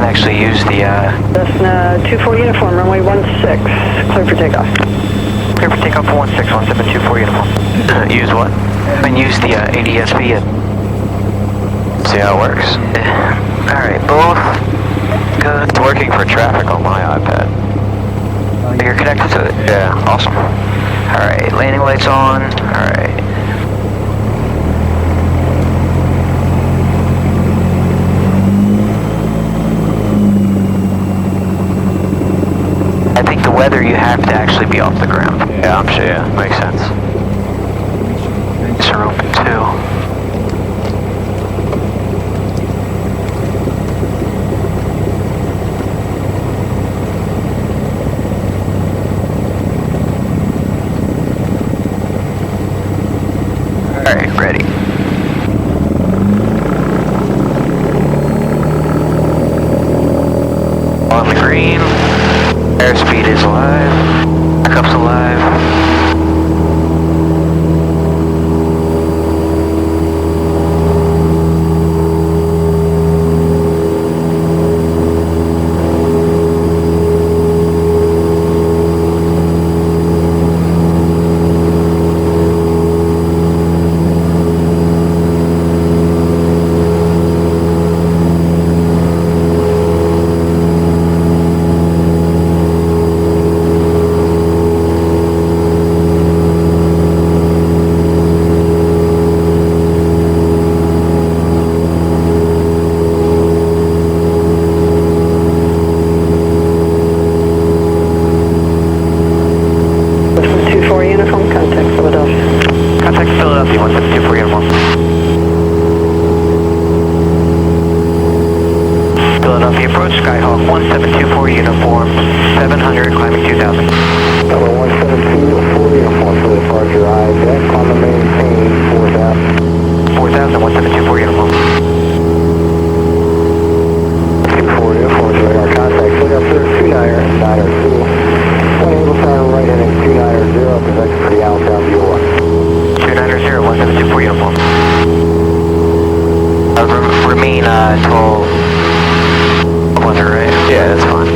actually use the, Cessna 24 uniform, runway 16, clear for takeoff. Clear for takeoff for 16, 1724 uniform. Use what? And use the ADSB. See how it works. Alright, both good. It's working for traffic on my iPad. You're connected to it? Yeah, awesome. Alright, landing lights on. Alright. I think the weather you have to actually be off the ground. Yeah, I'm sure, yeah, makes sense. It's room 2. Alright, ready. On the green. Airspeed is alive. Backup's alive. Philadelphia approach, Skyhawk 1724 uniform, 700, climbing 2000. Hello, 1724 uniform for departure, IFR, climb and maintain 4000. 4000, 1724 uniform. 24 uniform, radar contact, clear up there, 290, 1 able turn right heading 290, projected for the outbound view 1. 290, 1724 uniform. Remain 12. Right? Yeah, that's fine.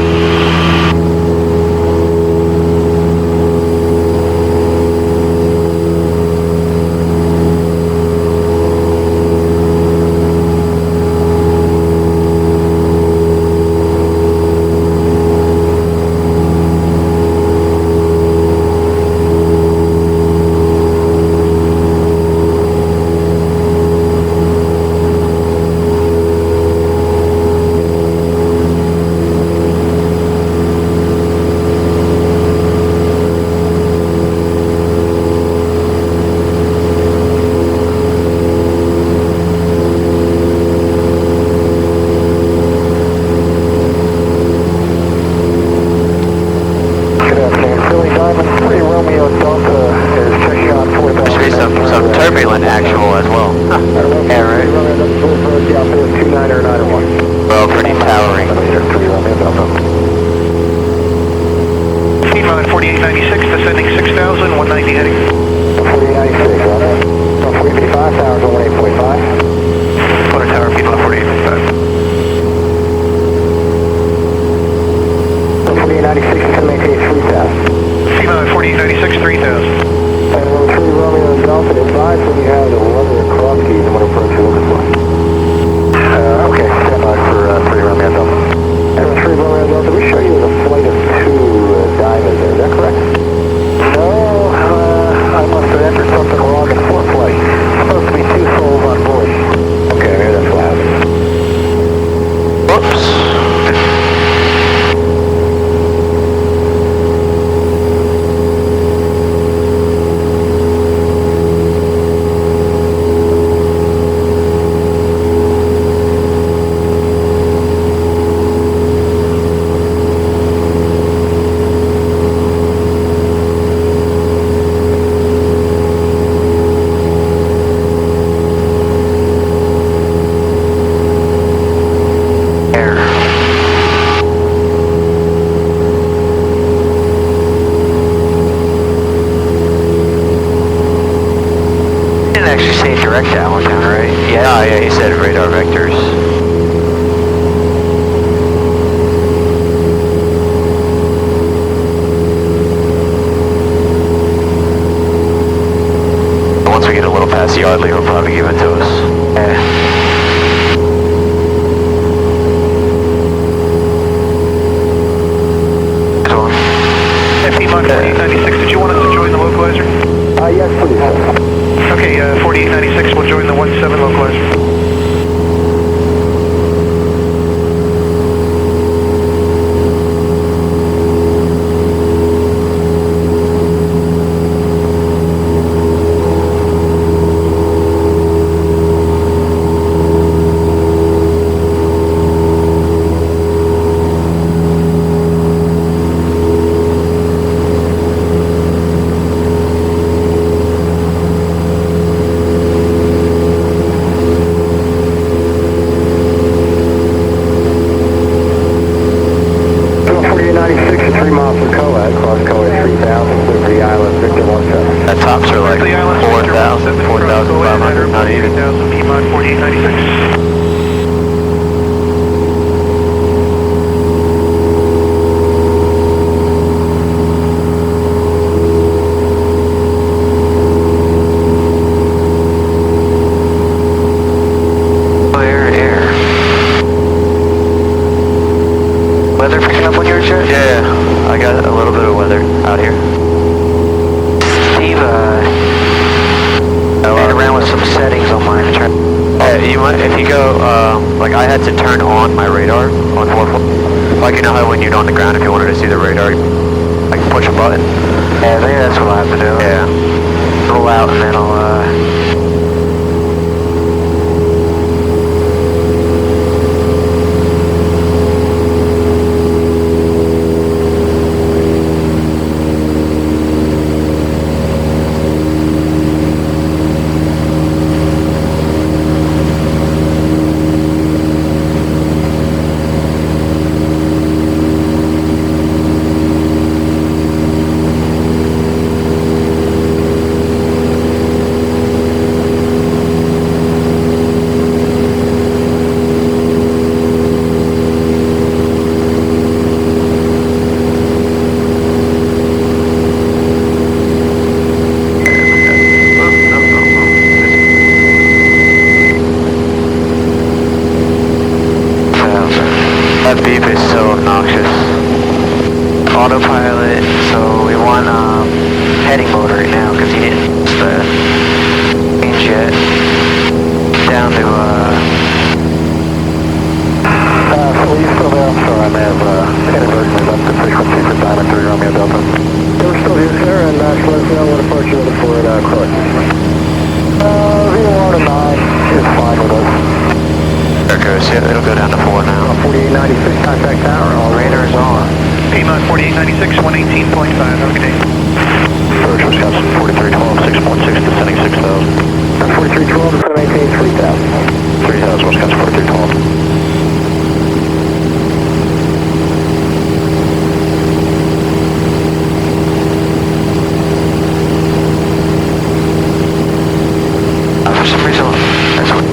Turbulent actual as well. Yeah, right. Well, pretty towering. Speed line 4896, descending 6,000, 190 heading. 4896, right? 45,000, 1845. Quarter tower, feed line 4895. 4896, and maintain 3,000. Feed line 4896, 3,000. And 3 Romeo Delta, advise when you have the weather cross keys and what approach you're looking for. Okay, stand by for 3 Romeo Delta. And 3 Romeo Delta, we show you a flight of 2 diamonds there, is that correct? No, I must have entered something wrong in 4 flight. It's supposed to be 2 souls on board. to turn on my radar on 4. Like, you know how when you're on the ground, if you wanted to see the radar, like push a button? Yeah, I think that's what I have to do. Yeah. Roll out and then I'll, that beep is so obnoxious. Autopilot, so we want heading mode right now because he didn't change yet. Down to so are you still there? I'm sorry, I may have inadvertently left the frequency for Diamond 3 Romeo Delta. Yeah, we're still here, sir, and let us know what approach you're looking for at crossing. 0 to 9 is fine with us. there goes, yeah, it'll go down to 4 now. 4896 contact tower, all Radar's on. Piedmont 4896, 118.5, have a good day. Approach Wisconsin 4312, 6.6, descending 6000. 4312, descending 3000. 3000, Wisconsin 4312. For some reason, that's what...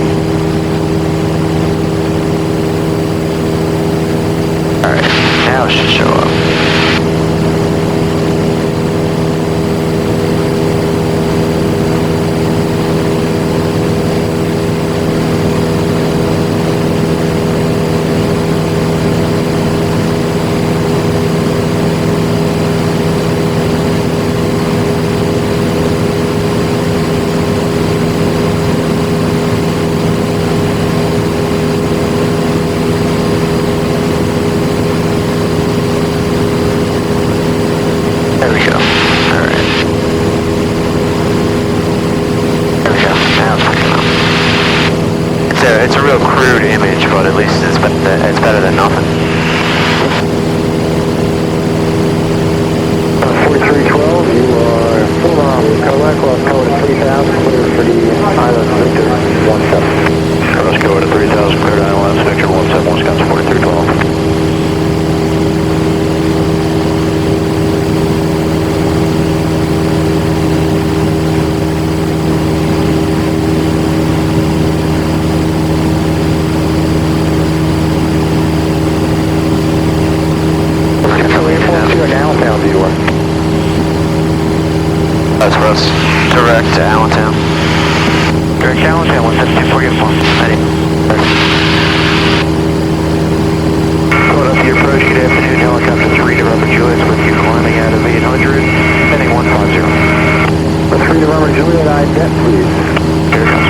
Alright, now it should show up. There we go. Alright. There we go. Now it's picking up. It's a real crude image, but at least it's better than nothing. 4312, you are full on Cadillac, lost code at 3000, clear for the island Victor 17. Cross code at 3000, cleared island Victor 17, Wisconsin 4312. That's for us. Direct to Allentown. Direct to Allentown, 172 uniform. Ready. Going up the approach, good afternoon, helicopter 3 to Robert Juliet with you climbing out of 800, heading 150. 3 to Robert Juliet, ident please. Here it comes.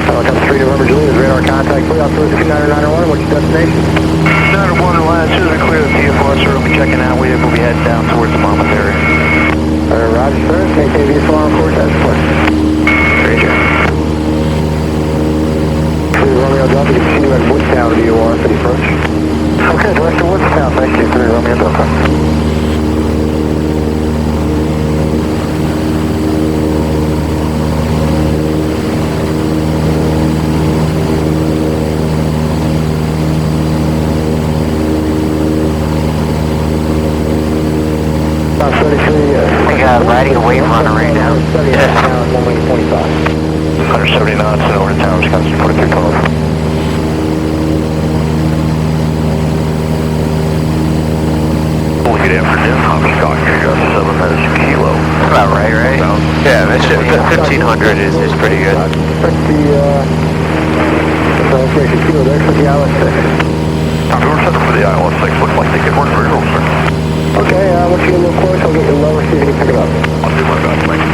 Helicopter 3 to Robert Juliet, radar contact, clear out towards 29901, what's your destination? 901 line, as soon as we clear the TFR, sir, we'll be checking out. We'll be heading down towards the Monmouth area. Roger, sir. KTTN on course as requested. Roger. 3 Romeo Delta, continue at Woodtown VOR for the approach. Okay, direct to Woodtown, thank you. 3 Romeo Delta. We got riding a wave runner right now. 170 knots and over to town, Wisconsin 4312. Good afternoon, Hopscotch, 7 minutes per kilo. That's about right, right? Yeah, that should, 1500 is pretty good. Expect the information kilo there for the ILS-6. I'm doing something for the ILS-6. Looks like they could work very well, sir. Okay, once you get a little close, I'll get you lower, see if you can pick it up. I'll do my best, thank you.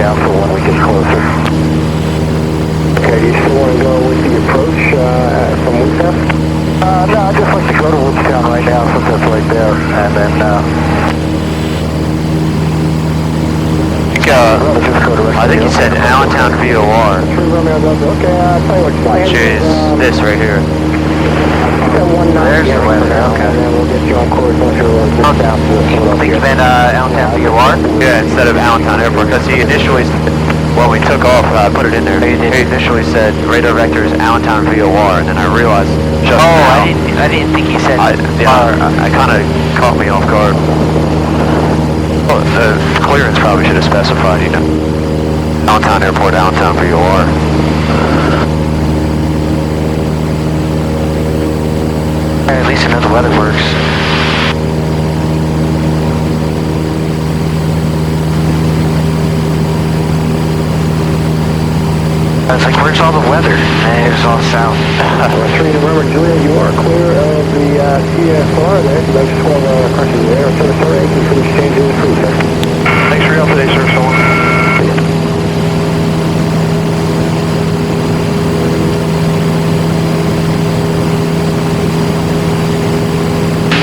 down for when we get closer. Okay, do you still want to go with the approach from Woodtown? No, I'd just like to go to Woodtown right now since that's right there, and then I think you said Allentown VOR. Okay, I'll tell you what, Which is this right here. There's the weather, okay. And then we'll get you on course once you're down to Think of it Allentown VOR? Yeah, instead of Allentown Airport, because he initially, when we took off, I put it in there. He initially said radar vector is Allentown VOR, and then I realized just now. I didn't think he said I kind of caught me off guard. Well, the clearance probably should have specified, you know. Allentown Airport, Allentown VOR. At least I know the weather works. I was like, where's all the weather? And it was all south. 3 November, Julia, you are clear of the CFR there. That's 12 crushes there. Service area, thank you for the exchange of the crew, sir. Thanks for your help today, sir. So long.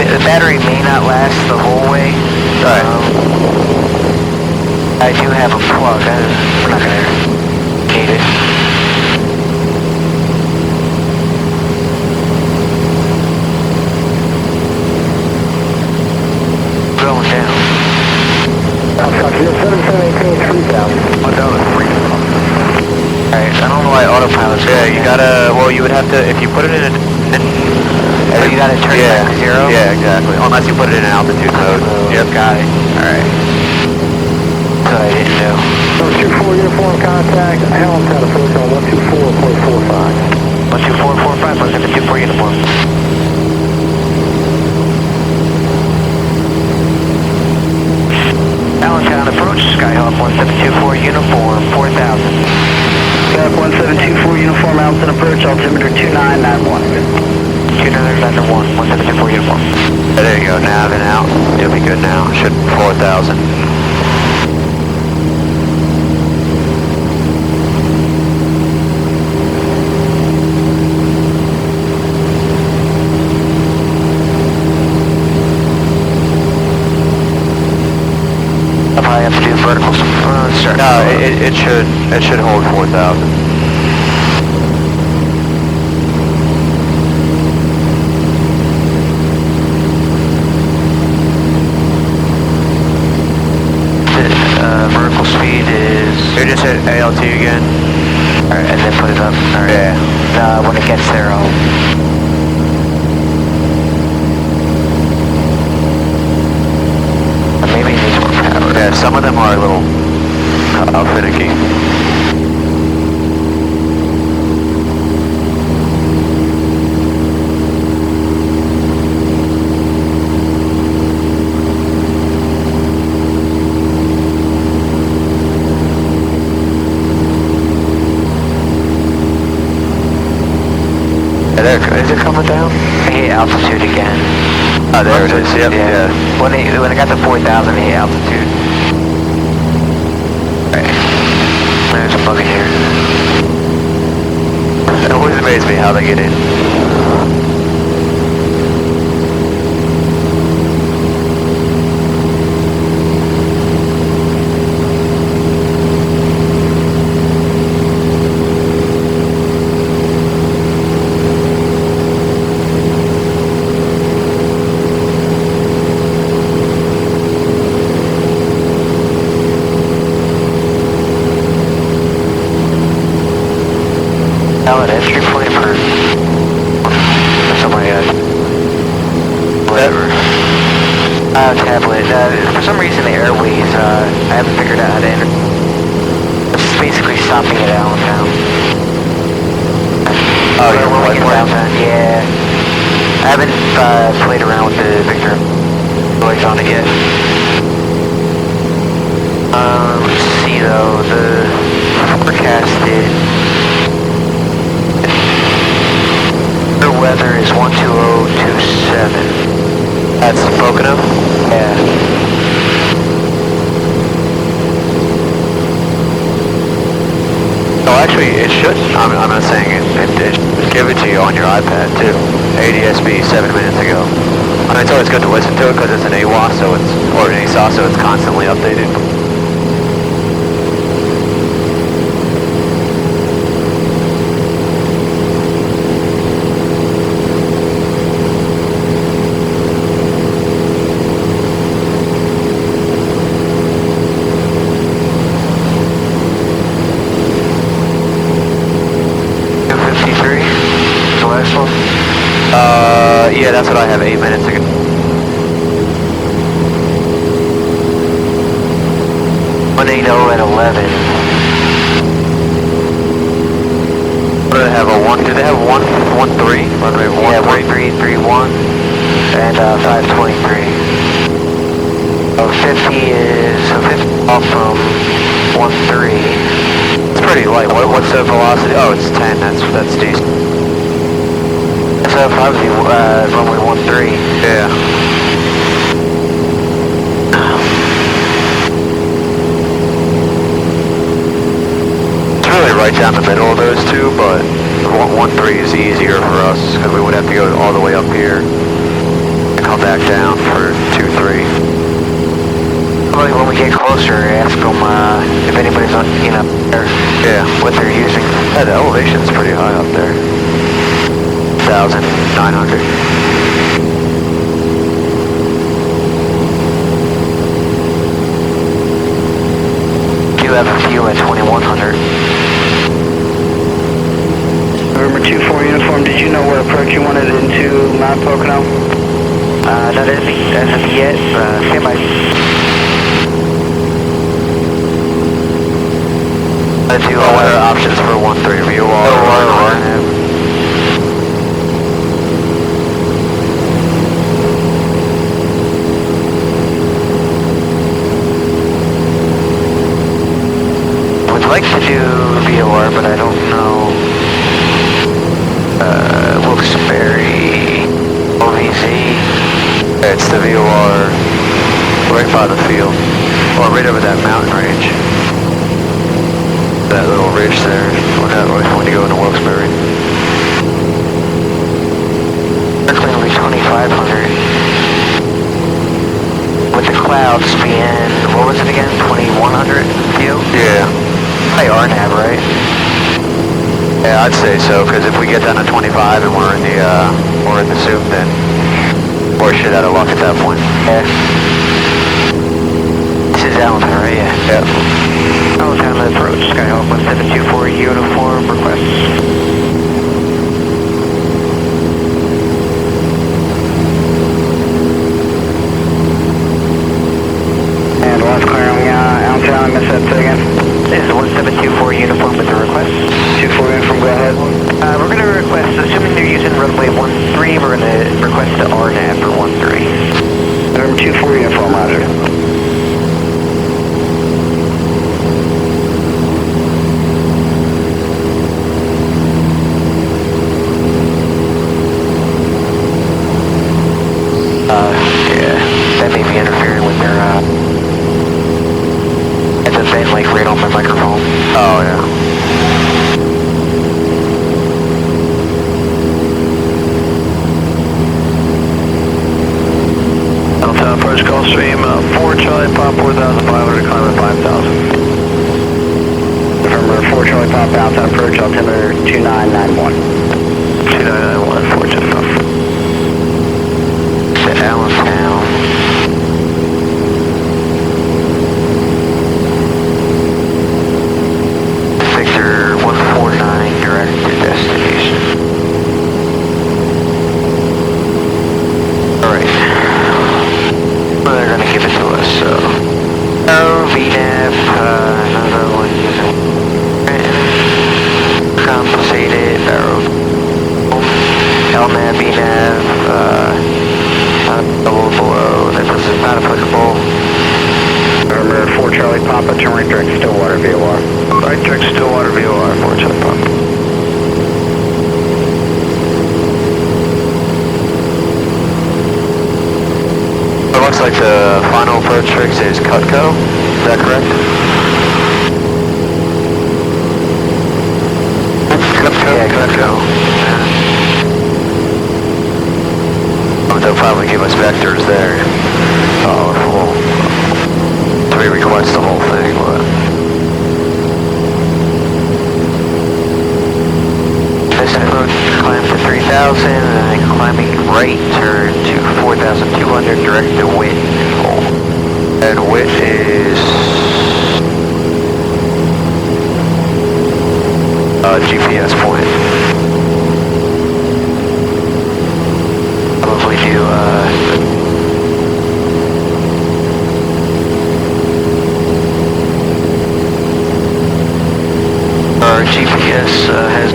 The battery may not last the whole way. Right. I do have a plug. We're not going to need it. Going down. You're 778 Oh, down to 3. Alright, I don't know why autopilot's you gotta, well, you would have to, if you put it in so you gotta turn it back to 0? Yeah, exactly. Unless you put it in altitude mode. Yep. Got it. Alright. That's what I didn't know. 24 uniform contact, Allentown approach on 124.45. 124.45, let's hit the 24 uniform. Allentown approach, Skyhawk 1724 uniform, 4,000. Skyhawk 1724 uniform, Allentown approach, altimeter 2991. 2991, 1724 uniform. There you go, nav and out. You'll be good now. Should 4,000. I'll probably have to do vertical. No, it should hold 4,000. Vertical speed is... You just hit ALT again. Alright, and then put it up. Alright. Yeah. When it gets there, I'll... Maybe it needs more power. Yeah, some of them are a little finicky. Is it coming down? I hit altitude again. Oh, there it is. Yep. Yeah. When I got to 4,000, I hit altitude. Right. There's a bug in here. It always amazes me how they get in. Valid entry point for somebody whatever. Tablet. For some reason the airways, I haven't figured out how to enter. It's basically stopping at Allentown. Oh, you're when we get Allentown? Yeah. I haven't played around with the Victor noise on it yet. Let's see though, the forecasted weather is 12027. That's Pocono? Yeah. actually, it should. I'm not saying it. It should give it to you on your iPad too. ADSB 7 minutes ago. And it's always good to listen to it because it's an AWA, so it's or an ASA, so it's constantly updated. Yeah, that's what I have 8 minutes ago. 180 at 11. What do they have? A 1? Do they have 113? Yeah, 1331 and 523. So 50 is 50 off from 13. It's pretty light. What's the velocity? Oh, it's 10. That's decent. Probably runway 13. Yeah. It's really right down the middle of those two, but 13 is easier for us because we would have to go all the way up here and come back down for 23. Probably when we get closer, ask them if anybody's on, there, what they're using. Yeah, the elevation's pretty high up there. 1,900. You have a view at 2,100. November 24 uniform, did you know what approach you wanted into Mount Pocono? Not as of yet. Stand by. Let's do all our options for 1-3 VOR. I'd like to do VOR, but I don't know. Wilkes-Barre, OVZ. It's the VOR right by the field, or right over that mountain range. That little ridge there, when you go into Wilkes-Barre. Circling will be 2,500. With the clouds being, what was it again, 2,100 view? Yeah. Probably RNAV, right? Yeah, I'd say so, because if we get down to 25 and we're in the soup, then we're shit out of luck at that point. Yeah. This is Allentown, right? Yeah. Yep. Allentown approach, Skyhawk 1724 uniform requests. And last clearing Allentown, I missed that again. This is 1724 uniform with the request. 24 uniform, go ahead. We're going to request, assuming they're using runway 13, we're going to request the RNAV for 13. November 24 uniform, roger. Yeah, that may be interfering with their, it's a vent like right on my microphone. Oh, yeah. Allentown approach call stream, 4 Charlie Pop 4,500, climb at 5,000. November 4 Charlie Pop, Allentown approach, altimeter 2991. 2991, 4 Charlie Pop. To Allentown. Victor 149, direct to destination. Alright. Well, they're gonna give it to us, so. Oh, VNAV, another one using compensated, barrel. LNAV, VNAV, double below, this is not applicable. November 4 Charlie Papa, turn right direct Stillwater VOR. Right direct Stillwater VOR, 4 Charlie Papa. It looks like the final approach tricks is Cutco, is that correct? Good go. They'll probably give us vectors there. Well, we request the whole thing, but... This road climb to 3,000, and then climbing right, turn to 4,200, direct to Witt. And Witt is... GPS point. Probably do, our GPS has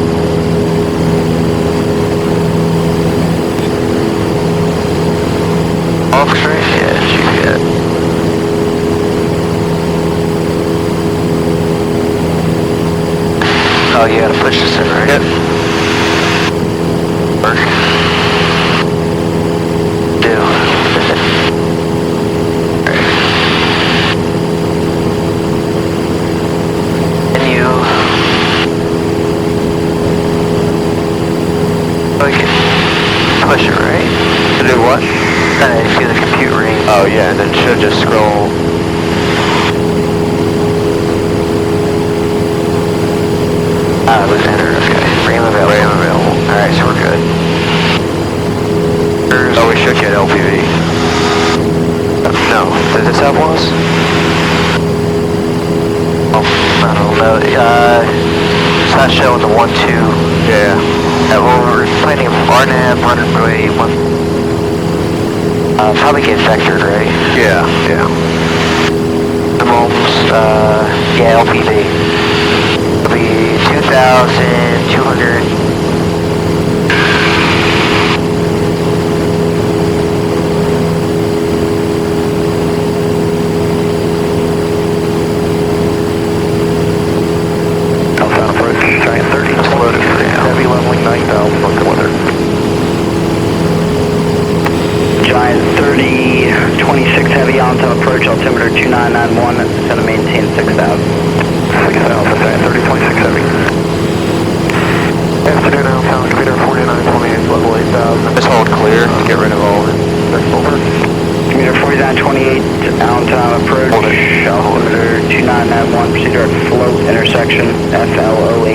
off screen? Yeah, GPS. Oh, you gotta push this in, right? Yep. Work. Do. And you... Oh, you can push it, right? To do what? Do the compute ring. Oh, yeah, and then it should just scroll... it was enter, okay. RAM available. Alright, so we're good. Oh, we should get LPV. No. Does this have was? Oh, I don't know. It's not showing the 1-2. Yeah. Well, we're planning RNAV, runway 1. Probably get vectored, right? Yeah, yeah. The moments, yeah, LPV. It'll be 2,200. Southbound approach, Giant 30. Loaded for heavy leveling 9,000 on kilometer. Giant 30, 26 heavy onto approach, altimeter 2991, going to maintain 6,000. 6,000, Giant 30, 26 heavy. Afternoon, altimeter 4928, level 8,000. Just hold clear to get rid of all the over. Altimeter 4928, downtown approach, altimeter 2991, procedure at float intersection, FLOAT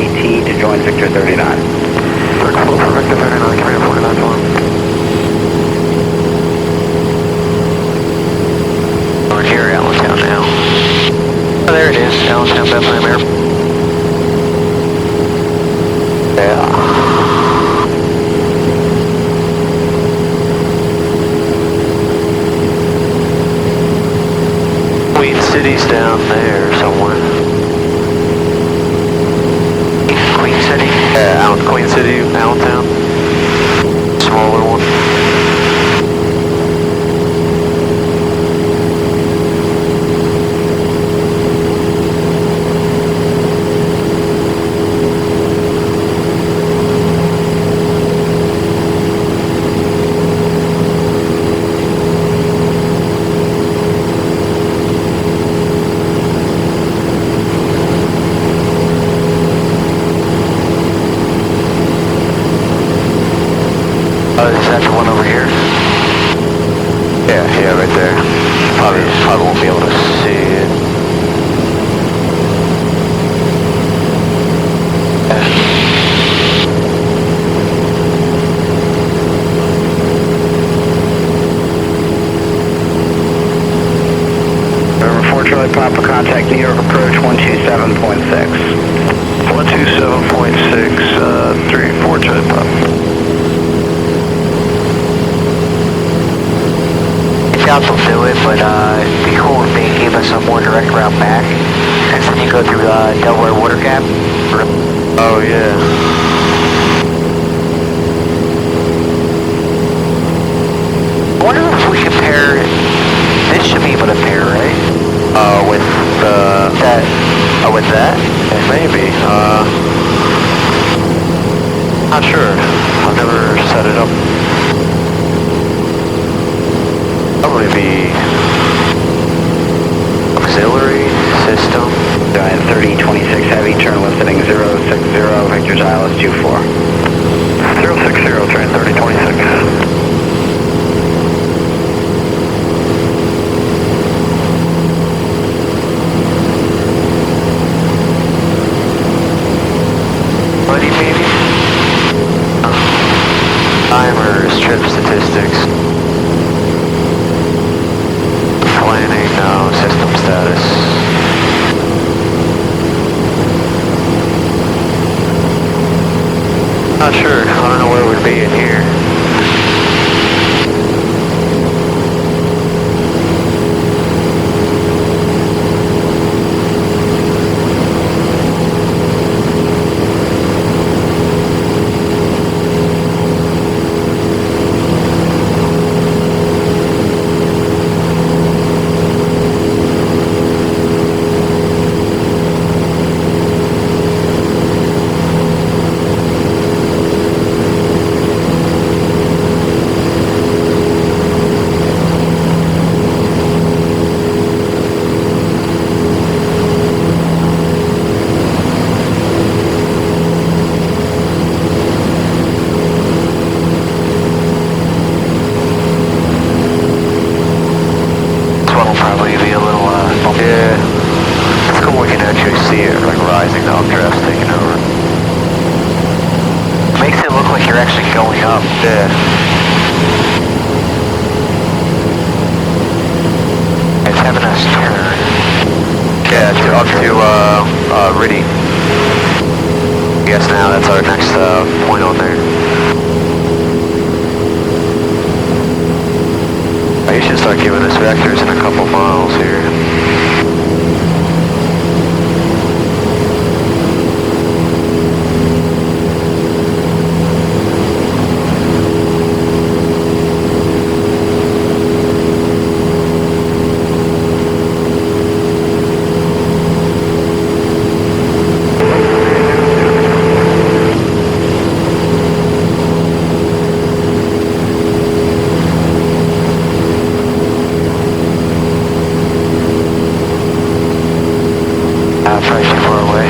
to join Victor 39. Third flow for Victor 39, altimeter 4921. We're here at Allentown now. Oh, there it is, Allentown Bethlehem Airport. Yeah. Queen City's down there somewhere. Queen City? Yeah, Queen City, Allentown. Smaller one. Is that the one over here? Yeah, right there. Probably won't be able to see it. River 4 Charlie Papa, contact New York approach 127.6. 127.6, 3-4 Charlie Papa. Scouts will do it, but it'd be cool if they gave us a more direct route back. Because then you go through Delaware Water Gap. Oh, yeah. I wonder if we compare, this should be able to pair, right? With that. Oh, with that? Maybe. Not sure. I've never set it up. Probably be auxiliary system. Giant 30, 26 heavy, turn left heading 060, Victor's ILS 24. one will probably be a little, yeah. It's cool we can actually see it, like, rising, the updraft's taking over. makes it look like you're actually going up. Yeah. It's having us turn. Yeah, up to, Riddy. Yes, now that's our next, point on there. You should start giving us vectors in a couple miles here. Probably too far away.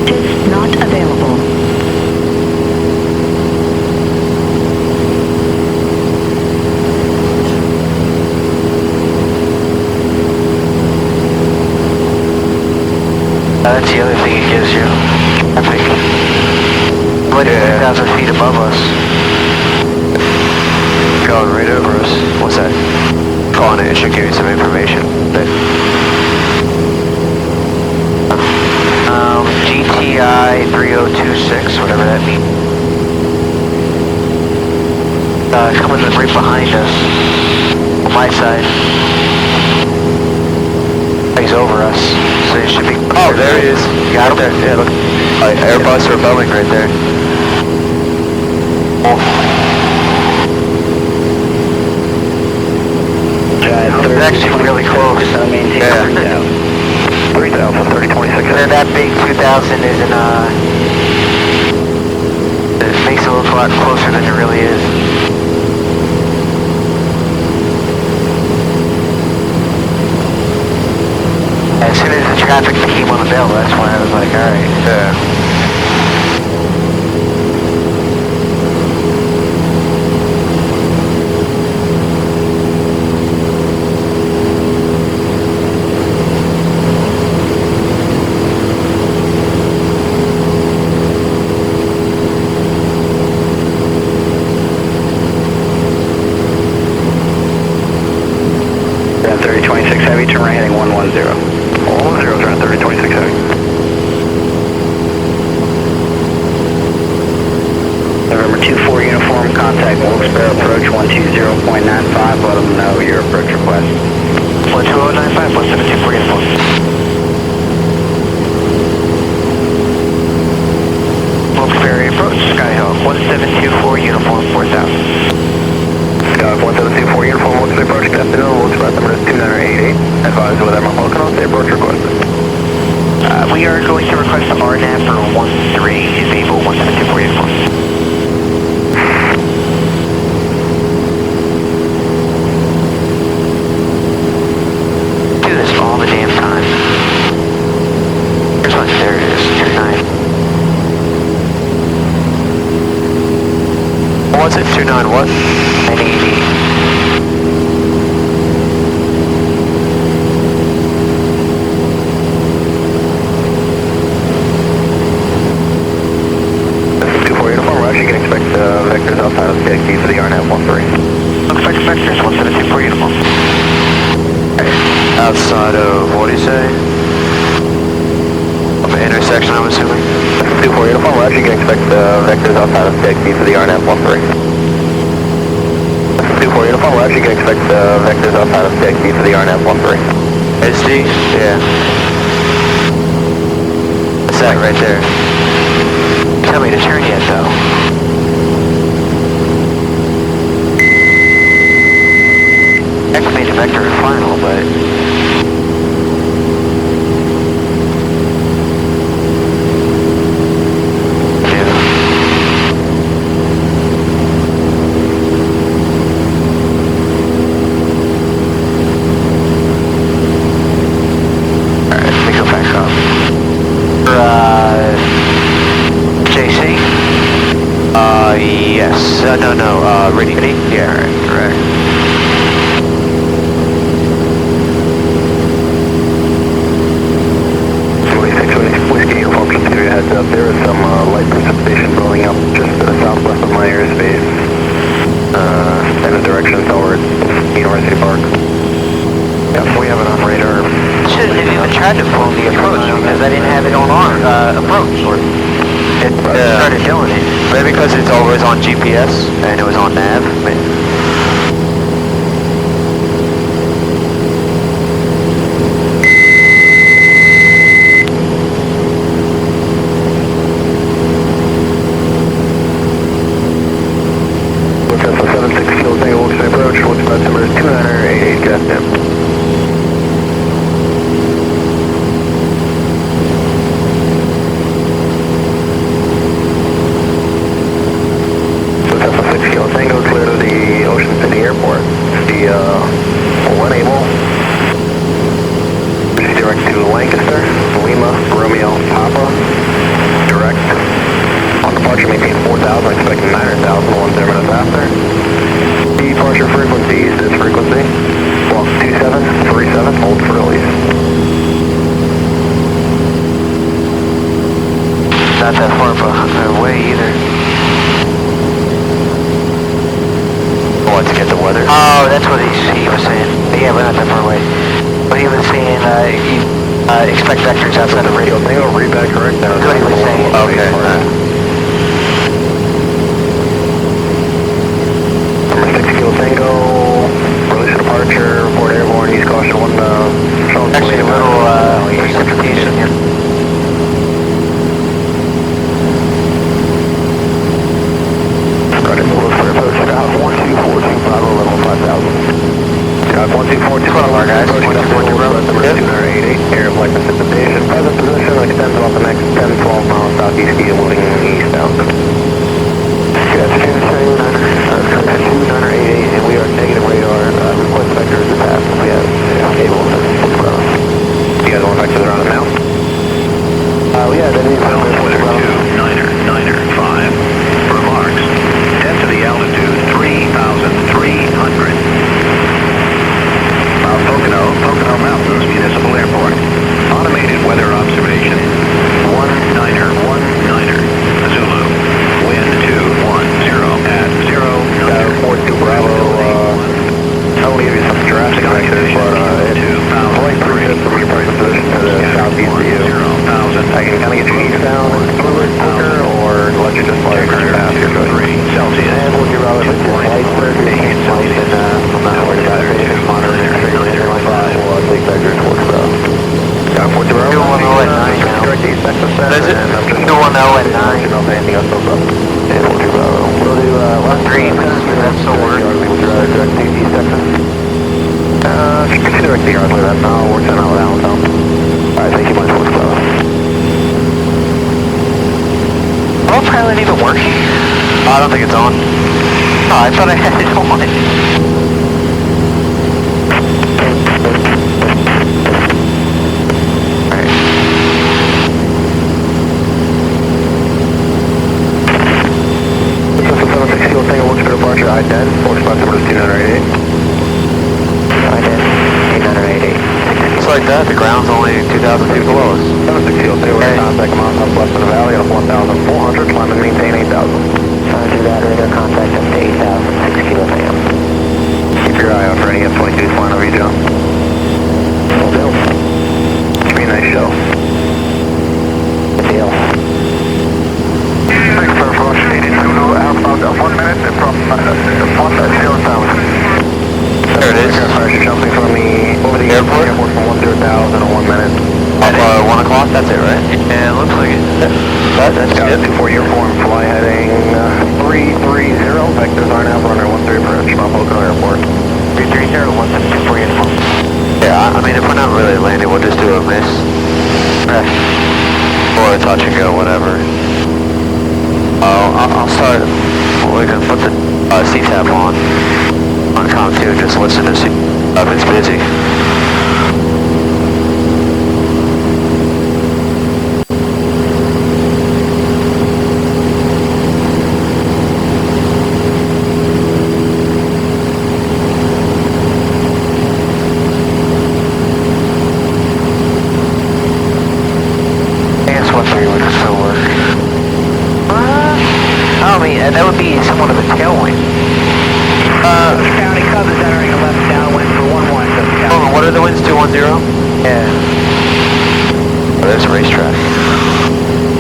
Is not available. That's the other thing it gives you. Traffic. What is 2,000 feet above us? Going right over us. What's that? Calling it, it should give you some information. But GTI 3026, whatever that means. Coming right behind us. On my side. He's over us, so it should be... oh, there he is. Got him? There, yeah, look. Airbus or Boeing right there. It's actually really close. Yeah. 3000, 3026. And then that big 2000 isn't, it makes it look a lot closer than it really is. As soon as the traffic became on the bill, that's when I was like, alright. Yeah. Then 3026 heavy, turn right heading 110. 110, turn 3026 heavy. November 24 uniform, contact Wilkes-Barre approach 120.95, let them know your approach request. 12095, 1724 uniform. Wilkes-Barre approach, Skyhawk, 1724 uniform, 4000. Skyhawk 1724 uniform, Wilkes-Barre approach, good afternoon, Wilkes-Barre number is 2988. Advise with them on Pocono, say approach requested. We are going to request the RNAV for 13, enable 1724 uniform. Do this all the damn time. Here's one, there it is, 29. What's it? 29 what? 980. Vectors outside of CXD for the RNAV 13. Expect vectors, 1724 uniform. Outside of, what do you say? Of an intersection, I'm assuming? 24 uniform, Roger, you can expect vectors outside of CXD for the RNAV 13. 24 uniform, Roger, you can expect vectors outside of CXD for the RNAV 13. SD? Yeah. What's that right there? Tell me to turn yet, though. Activated vector final, but No, ready. Yeah, correct. Whiskey uniform, just to give you a heads up, there is some light precipitation building up just southwest of my airspace, in the direction towards University Park. Yeah, we have it on radar. Shouldn't have even tried to pull the approach because I didn't have it on our approach. It started doing it. Maybe because it's always on GPS and it was on nav. Not that far away either. What, to get the weather? Oh, that's what he was saying. Yeah, but not that far away. But he was saying expect vectors outside of radio. Tango, read that correct? That's what he was saying. Okay. Number 6 Kilo Tango, release departure, report airborne, use caution 1, Actually, a little precipitation here. Credit, we'll for approach, Scout 1242, Bravo, level 5000. Scout 1242, Bravo, guys. 1242, Bravo, number 288, air of light precipitation, present position, extends off the next 10-12 miles southeast, moving eastbound. Scout 288, and we are negative radar, request vectors to pass, we have cable, you guys want vectors around it now? Yeah, that is Niner 5. Remarks. Density altitude 3,300. Pocono Mountains Municipal Airport. Automated weather observation. 1-9er. Zulu. Wind 210 at 0. 42 Bravo, I'll give you some drastic directions, but it's like pretty good from your present position to the southeast of you. I can kind of get you eastbound and a little bit quicker, or let you just fly across your path here. Celsius. And we'll give out a light and I'm not worried about it. Just monitoring your signal here like that. We'll take vectors towards Bravo. Got 40 Bravo. 210 at 9 now. Direct east, Texas Center. Is it? And I'm just 210 at 9. you know if anything else goes up. And 40 Bravo. We'll do 1-3, that's still work. Direct east, Texas. Direct here, I believe that now works in out Allentown. Alright, thank you much for the Well, pilot even working? I don't think it's on. Oh, I thought I had it on. I-10, force spot number 288. I-10, 888. Just like that, the ground's only 2,000 feet below us. 76 Kilo, stay away, contact Mount Southwest of the Valley on 1,400, climb and maintain 8,000. Do that, radar contact up to 8,000, 6 Kilo Tango. Keep your eye out for any F-22s flying over you, Joe. Will do. Give me a nice show. Good deal. Thanks for approach 82, about 1 minute from 0,000. There it is. Jumping from over the airport from 10,000 in 1 minute. Up 1 o'clock, that's it, right? Yeah, it looks like it. That's Got good. 24 uniform, fly heading 330, vectors are now runner 13 approach from Pocono Airport. 330, 172 uniform. Yeah, I mean, if we're not really landing, we'll just do a miss. Or a touch and go, whatever. I'll start, we can put the CTAP on comm 2, just listen to see if it's busy. 213 would still work. I mean, that would be somewhat of a tailwind. County Cub is entering a left downwind for 11. Hold on, what are the winds? 210? Yeah. Oh, there's a racetrack.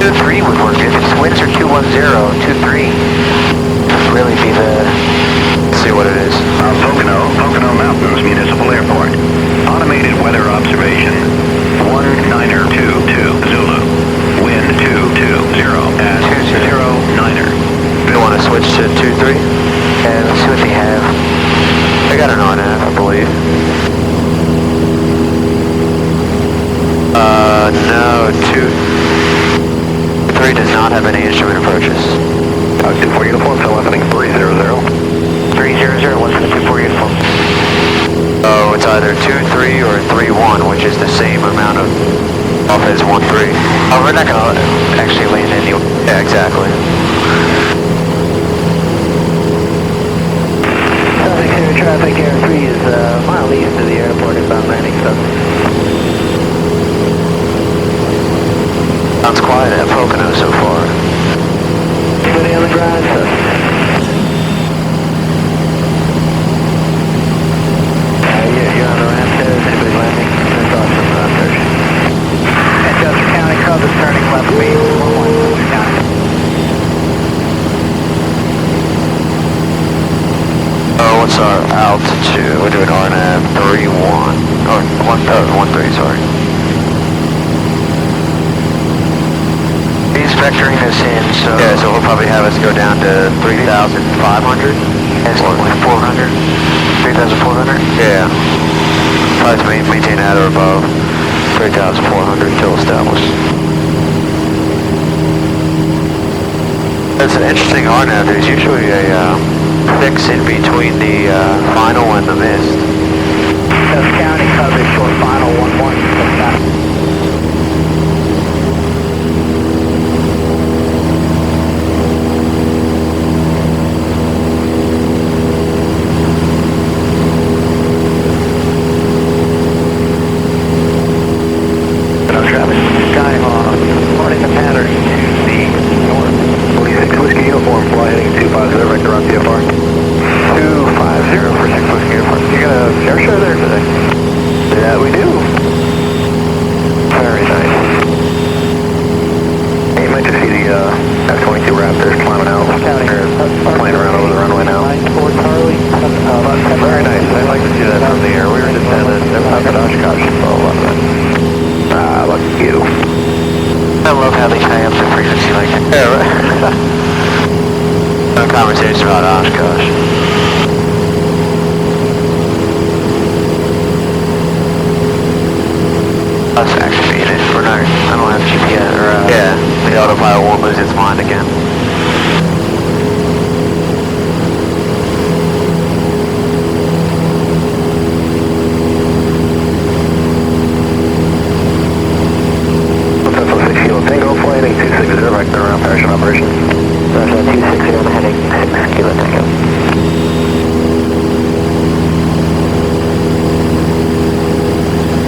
2-3 would work. If its winds are 210, 2-3 would really be the... Let's see what it is. Pocono Mountains Municipal Airport. Automated weather observation. 1922 Zulu. Wind 220 at 09er. You want to switch to 2-3? Yeah, let's see what they have. I got an on-half, I believe. No, 2-3 does not have any instrument approaches. 24 uniform, telephony 300. 300, 174 uniform. Oh, it's either 2-3 or 3-1, which is the same amount of off as 1-3. Oh, we're not going to actually land anyway. Yeah, exactly. Southern Clear traffic, Air 3 is a mile east of the airport, inbound landing stuff. Sounds quiet at Pocono so far. Anybody on the ground, sir? You're on the ramp there. Is anybody landing? That's awesome, search. And Chester County Cub is turning left main, 11 Chester County. Oh, what's our altitude? We're doing RNAV 3-1. Or 1-3, sorry. He's vectoring us in, so... Yeah, so we'll probably have us go down to 3,500? That's like 400? 3,400? Yeah. Probably maintain that or above 3,400 until established. It's an interesting RNAV. There's usually a fix in between the final and the mist. Chester County Cub is short final 11. I love how they tie up the frequency like that. Yeah, right. No conversation about Oshkosh. Us activated. We're not, I don't have GPS or... Yeah, the autopilot won't lose its mind again.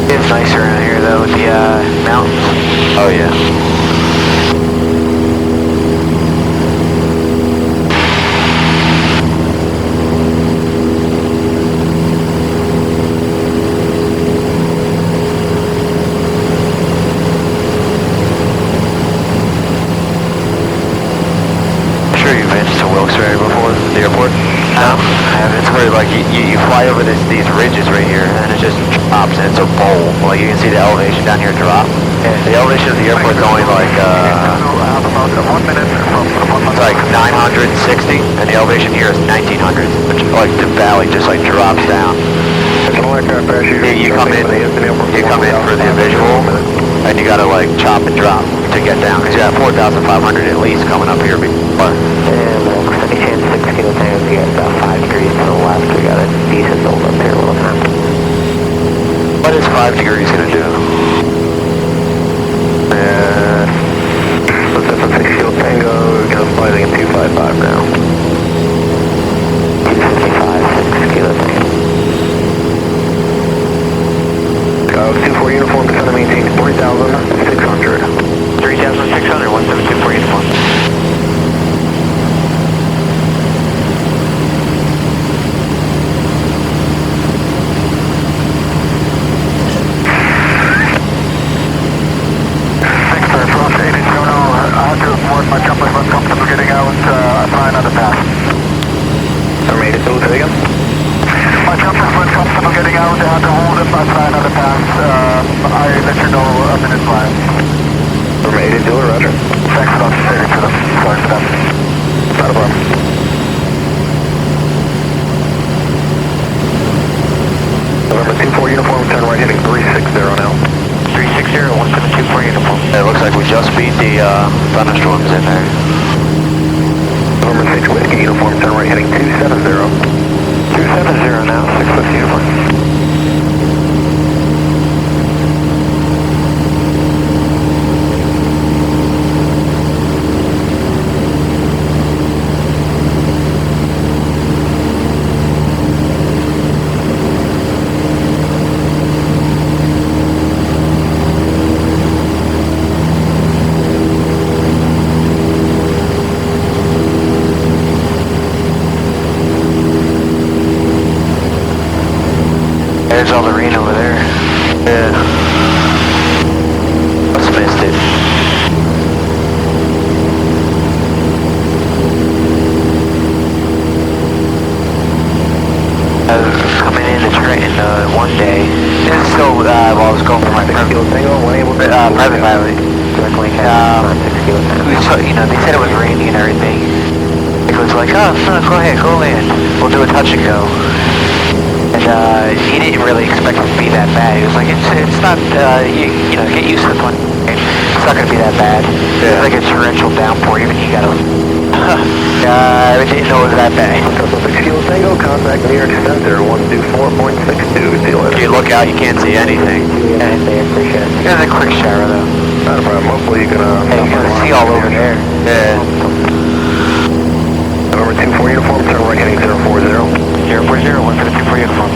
It's nicer around here though with the mountains. Oh yeah. Sure you've been to Wilkes-Barre before, the airport? No. It's where like you fly over these ridges right here and it just drops and it's a bowl. Like you can see the elevation down here drop. Yeah. The elevation of the airport is only like it's like 960 and the elevation here is 1900, which like the valley just like drops down. You come in for the visual and you gotta like chop and drop to get down because you have 4,500 at least coming up here before. And 6 kilo tanks, we got about 5 degrees to the left. We got a decent build up here a little bit. What is 5 degrees gonna do? Let's have a 6 kilo tango, we're going to fly at 255 now. 255, 6 kilo tango. 24 uniform, descend to maintain 3,600. 3,600? beat the thunderstorms in there. Number 6 Whiskey Uniform, turn right heading 270. 270 now, 6 Whiskey Uniform. There's all the rain over there. Yeah. Must have missed it. Coming into Trenton one day. This is still while I was going for my private pilot. They said it was raining and everything. It was like, oh, go ahead, go land. We'll do a touch and go. And he didn't really expect it to be that bad. He was like, it's not, get used to the plane. It's not going to be that bad. Yeah. It's like a torrential downpour. Even he got a... I didn't know it was that bad. Couple 6 Kilo Tango, contact New York Center 124.62. See you later. If you look out, you can't see anything. Yeah, I appreciate it. It was a quick shower, though. Not a problem. Hopefully you can Hey, you can see all over there. Yeah. Number 24 Uniform, turn right heading 040. 040, 124 Uniform.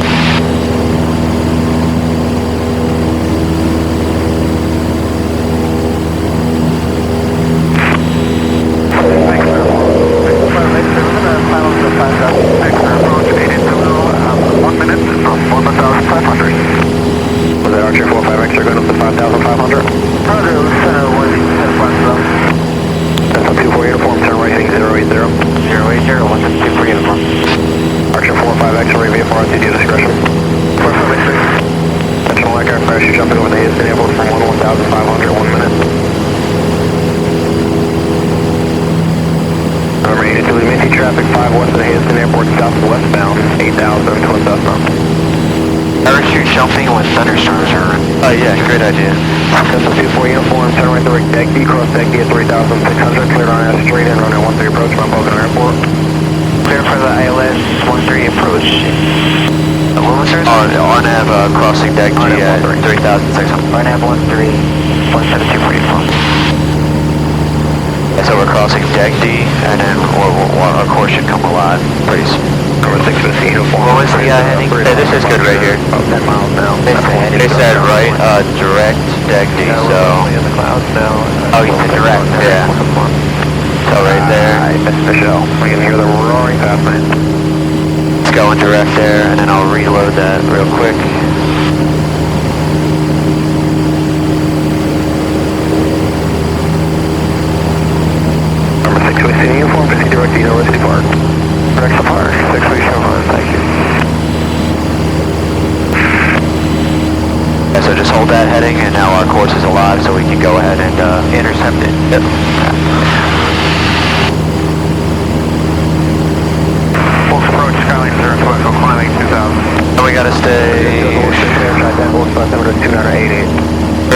Was that Archer 45X going up to 5,500? That's a 24 Uniform, turn right heading 080. 080, 124 Uniform. Archer 45X, VFR, RTD discretion. 45X. Attention, like our crash, you're jumping over the Houston Airport from 1,500, 1 minute. Number 82, Minty traffic 5 west of the Houston Airport, southwestbound, 8,000 to southbound. Parachute jumping when thunderstorms are on. Oh yeah, great idea. Cessna 24 Uniform, turn right to deck D, cross deck D at 3,600, clear on S straight in, runway 13 approach from Pocono Airport. Clear for the ILS 13 approach. What was there? RNAV crossing deck G at 3,600. RNAV 13, 172 Uniform. So we're crossing deck D, and then our course should come alive pretty soon. Number 6 Whiskey Uniform. What was the heading? Yeah, this is good right here. About 10 miles now. They said right, direct deck D, so... in the clouds now. Oh, you said direct. Yeah. So right there. I missed Michelle. We can hear the roaring past me. It's going direct there, and then I'll reload that real quick. Number 6 Whiskey Uniform, proceed direct to University Park. Direct to Park, 6 Whiskey Uniform, thank you. Yeah, so just hold that heading, and now our course is alive, so we can go ahead and intercept it. Yep. Full approach, Skyline 012, climbing 2,000. And we gotta stay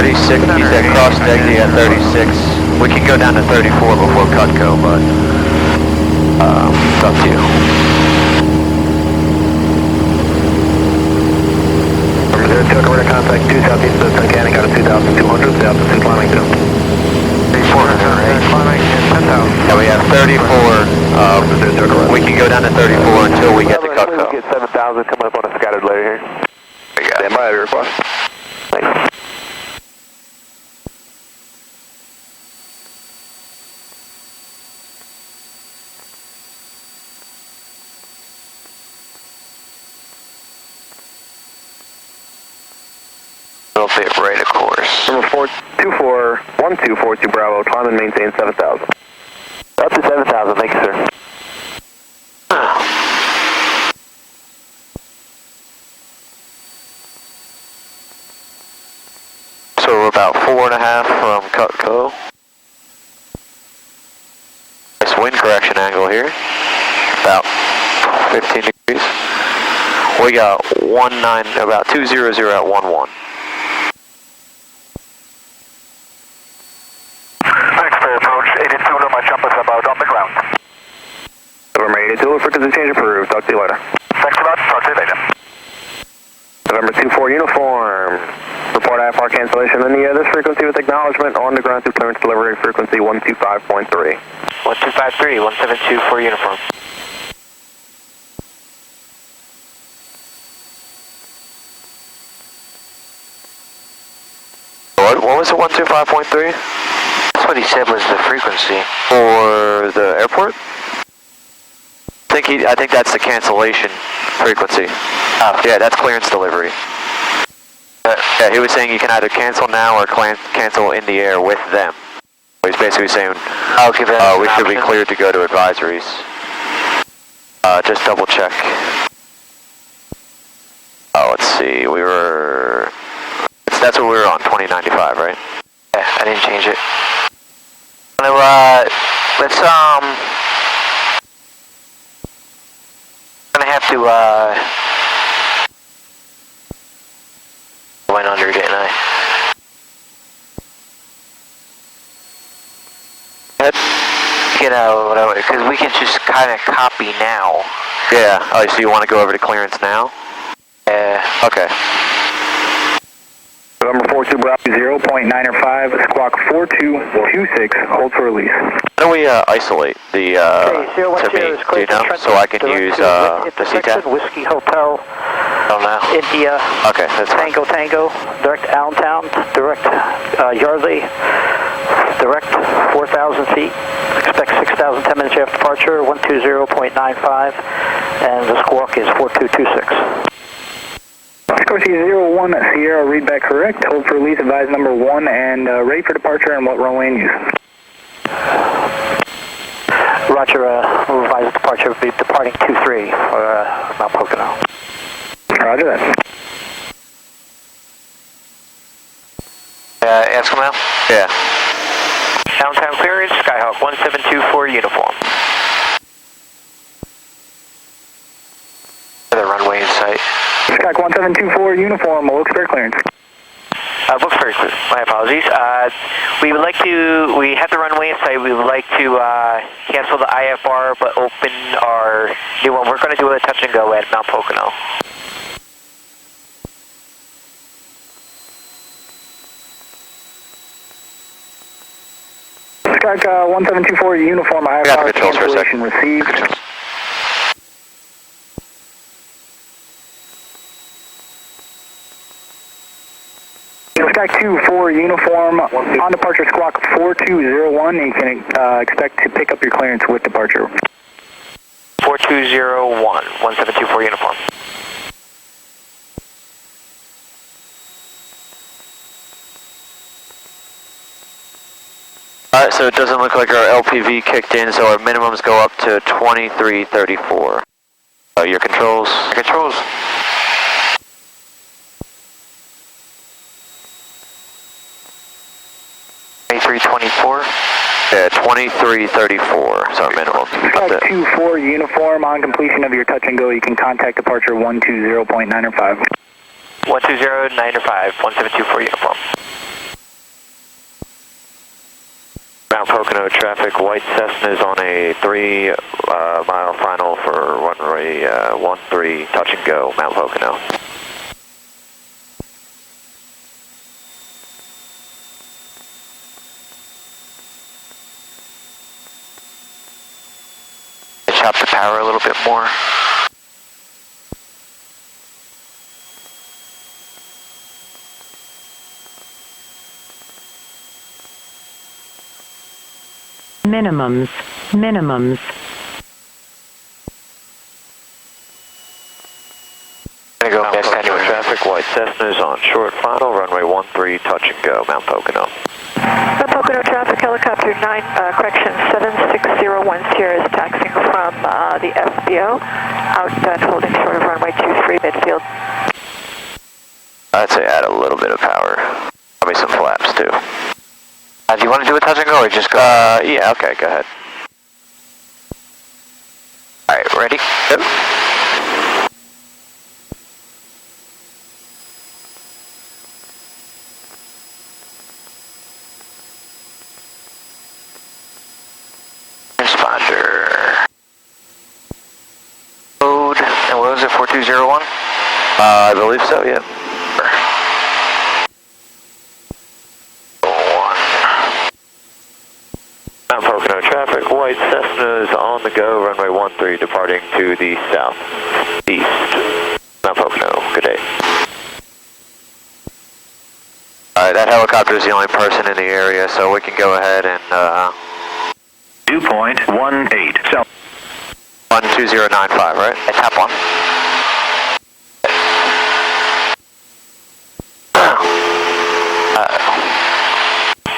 36, he said cross deck D at 36. We can go down to 34 before Cutco, but it's up to you. Number 02, cover to contact 2 southeast of Tunkhannock out of 2,200, south of 2 climbing 2. 400, right? Climbing 10,000. Yeah, we have 34, we can go down to 34 until we get to Cutco. Get 7,000 coming up on a scattered layer here. Stand by, your request. Thanks. It'll be right of course. Number 424, 1242 Bravo, climb and maintain 7,000. Up to 7,000, thank you, sir. So we're about 4.5 from Cutco. Nice wind correction angle here. About 15 degrees. We got about 200 at 11. Negative 2, frequency change approved. Talk to you later. Thanks a lot. Talk to you later. November 24 uniform. Report IFR cancellation in the this frequency with acknowledgement on the ground through clearance delivery frequency 125.3. 1253, 1724 uniform. What was it, 125.3? That's what he said was the frequency. For the airport? I think that's the cancellation frequency. Oh. Yeah, that's clearance delivery. Yeah, he was saying you can either cancel now or cancel in the air with them. He's basically saying we should be cleared to go to advisories. Just double check. Let's see, that's what we were on, 2095, right? Yeah, I didn't change it. Let's gonna have to went under, didn't I? Get out, whatever, because we can just kind of copy now. Yeah. Oh, so you want to go over to clearance now? Yeah. Okay. November 42 Bravo 0.905, squawk 4226, hold for release. How do we isolate the Okay, 010 to me? is Do you clear know? to So I can direct use to the CTAP? Whiskey Hotel, Oh no. India, Okay, that's fine. Tango, direct Allentown, direct Yardley, direct 4,000 feet, expect 6,000, 10 minutes after departure, 120.95, and the squawk is 4226. Scorsese 01 Sierra, read back correct, hold for release, advise number 1, and ready for departure and what runway and use. Roger, revised departure will be departing 23 for Mount Pocono. Roger that. Ask him out. Yeah. Downtown clearance, Skyhawk 1724 uniform. The runway in sight. Skyhawk 1724 uniform, looks fair clearance. Looks very clear. My apologies. We would like to, we have the runway in sight. We would like to cancel the IFR but open our new one. We're going to do a touch and go at Mount Pocono. Skyhawk 1724 uniform, IFR cancellation received. Skyhawk 24 uniform, on departure squawk 4201, you can expect to pick up your clearance with departure. 4201, 1724 uniform. Alright, so it doesn't look like our LPV kicked in, so our minimums go up to 2334. Your controls? Controls. Yeah, 2334 is our minimum. Skyhawk 24 uniform, on completion of your touch and go, you can contact departure 120.905. 120.905, 1724 uniform. Mount Pocono traffic, white Cessna is on a 3-mile final for runway 13, touch and go, Mount Pocono. Chop the power a little bit more. Minimums. Gonna go next annual traffic, white Cessna is on short final, runway 13, touch and go, Mount Pocono. Mount Pocono traffic, helicopter 7601 Sierra is taxiing from the FBO, out and holding short of runway 23 midfield. I'd say add a little bit of power. Probably some flaps too. Do you want to do a touch and go or just go? Yeah, okay, go ahead. Alright, ready? Yep. Transponder. believe so, yeah. Mount Pocono traffic, white Cessna is on the go, runway 13 departing to the southeast. Mount Pocono, good day. Alright, that helicopter is the only person in the area, so we can go ahead and, Dew point 18. South. 12095, right? It's top one.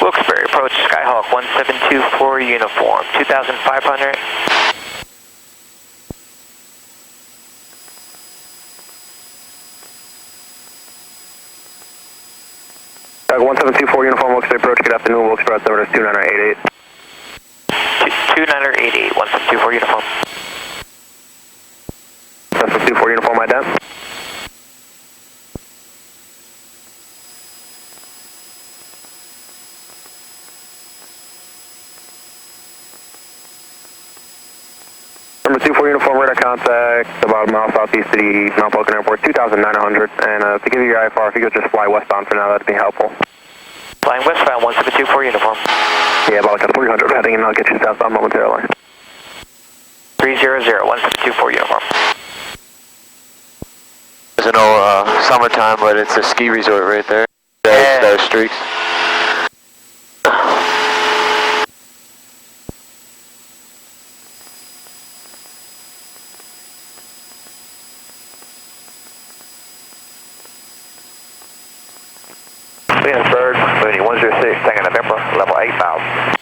Wilkes-Barre approach Skyhawk 1724 uniform, 2500. 1724 uniform, Wilkes-Barre approach, good afternoon, Wilkes-Barre, altimeter is 2988. 2988, 1724 uniform. 1724 uniform, ident. Number 24 uniform, radar contact, about a mile southeast of the Mount Pocono Airport, 2,900. And to give you your IFR, if you could just fly westbound for now, that'd be helpful. Flying westbound 1724 uniform. Yeah, about like a 300 heading, and I'll get you southbound momentarily. 300, 1724 uniform. There's no summertime, but it's a ski resort right there. Those streaks. Bird, Mooney 106, Tango November, level 8000.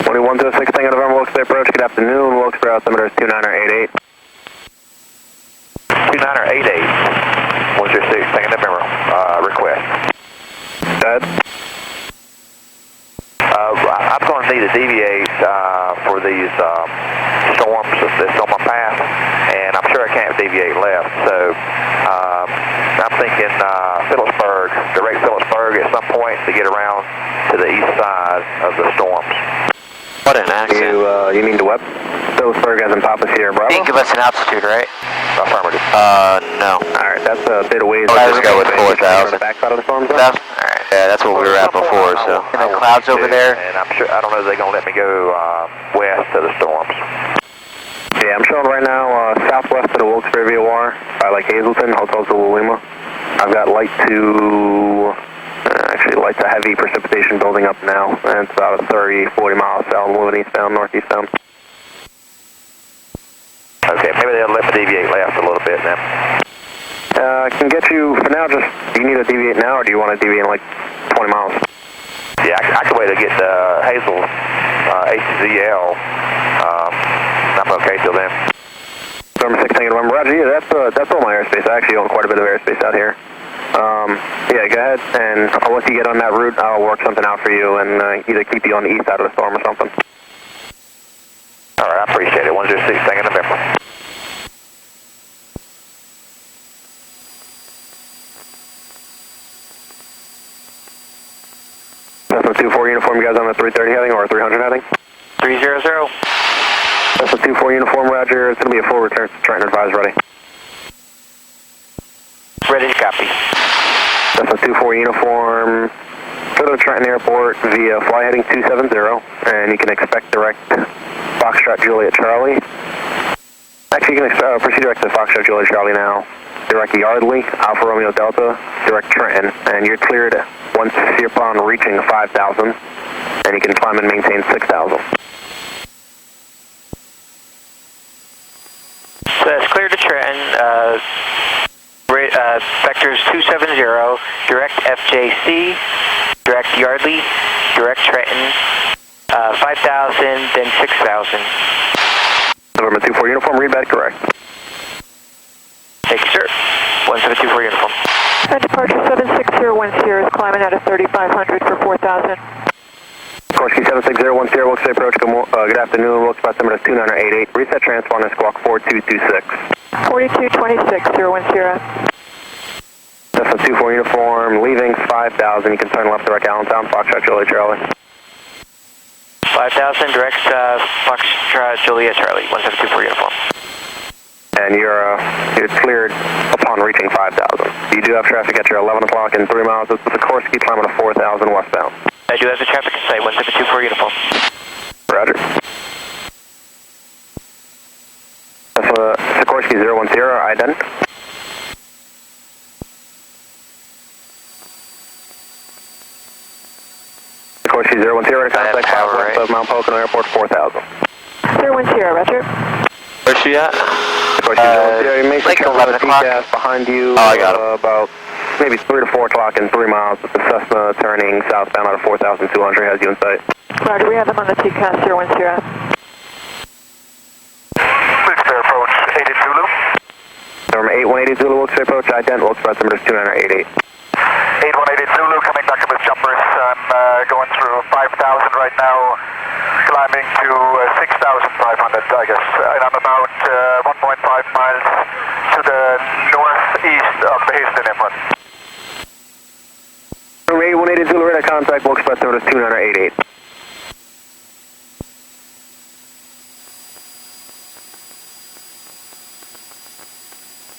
Mooney 106, Tango November, Wilkes-Barre approach, good afternoon, Wilkes-Barre altimeter is 2988. 2988, 106, Tango November, request. Dad? I'm going to need to deviate for these storms that's on my path, and I'm sure I can't deviate left, so I'm thinking Phillipsburg, direct Phillipsburg at some point to get around to the east side of the storms. What an accent. You mean to what? Phillipsburg as in Papa Sierra Bravo? You can give us an altitude, right? Affirmative. No. Alright, that's a bit of ways. I'll just go with 4,000. The backside of the storm zone? Alright, yeah, that's what we were at before, so. And the clouds over there. And I'm sure, I don't know if they're going to let me go west of the storms. Yeah, I'm showing right now southwest of the Wilkes-Barre VOR by like Hazleton, Hotel Zulu Lima. I've got light to, actually light to heavy precipitation building up now, and it's about a 30, 40 miles south, moving eastbound, northeastbound. Okay, maybe they'll let me deviate left a little bit then. I can get you, for now, just, do you need to deviate now, or do you want to deviate in like 20 miles? Yeah, I can wait to get Hazel, HZL, I'm okay till then. Number 6, Tango November, Roger, yeah, that's all my airspace. I actually own quite a bit of airspace out here. Yeah, go ahead, and I'll let you get on that route. I'll work something out for you and either keep you on the east side of the storm or something. All right, I appreciate it. 106, Tango November. That's a 24 uniform, you guys on the 330 heading or 300 heading? 300. That's a 24 uniform, Roger. It's going to be a full return. Trenton advise ready. Ready to copy. That's a 24 uniform. Go to Trenton Airport via fly heading 270, and you can expect direct Foxtrot Juliet Charlie. Actually, you can proceed direct to Foxtrot Juliet Charlie now. Direct Yardley, Alpha Romeo Delta, direct Trenton, and you're cleared once you're upon reaching 5,000, and you can climb and maintain 6,000. So it's clear to Trenton, vectors 270, direct FJC, direct Yardley, direct Trenton, 5,000, then 6,000. November 24 uniform, read back correct. Thank you, sir. 1724 uniform. Departure 76010 is climbing out of 3,500 for 4,000. Corski 76010, Wilkes-Barre approach, good afternoon, Wilkes-Barre altimeter 2988, reset transponder squawk 4226. 4226, 010. That's a 24 uniform, leaving 5,000, you can turn left direct Allentown, Foxtrot Juliet Charlie. 5,000, direct Foxtrot Juliet Charlie, 1724 uniform. And you're cleared upon reaching 5,000. You do have traffic at your 11 o'clock and 3 miles. It's the Sikorsky climbing to 4,000 westbound. I do have the traffic in sight, 1724 uniform. Roger. That's Sikorsky 010, ident. Sikorsky 010, to contact southwest of Mount Pocono Airport, 4,000. 010, roger. Where's she at? Sikorsky 010, you may like see 11 o'clock. gas behind you. Oh, I got it. About maybe 3 to 4 o'clock and 3 miles. With the Cessna turning southbound out of 4,200 has you in sight. Roger, we have them on the TCAS 010. Wilkes-Barre approach 80 Zulu. Number 8180 Zulu, Wilkes-Barre approach, ident, Wilkes-Barre altimeter is 2988. 8180 Zulu, coming back up with jumpers. I'm going through 5,000 right now, climbing to 6,500, I guess. And I'm about 1.5 miles to the northeast of the Houston airport. Number 8180 Zulu, radar contact, Wilkes-Barre altimeter is 2988.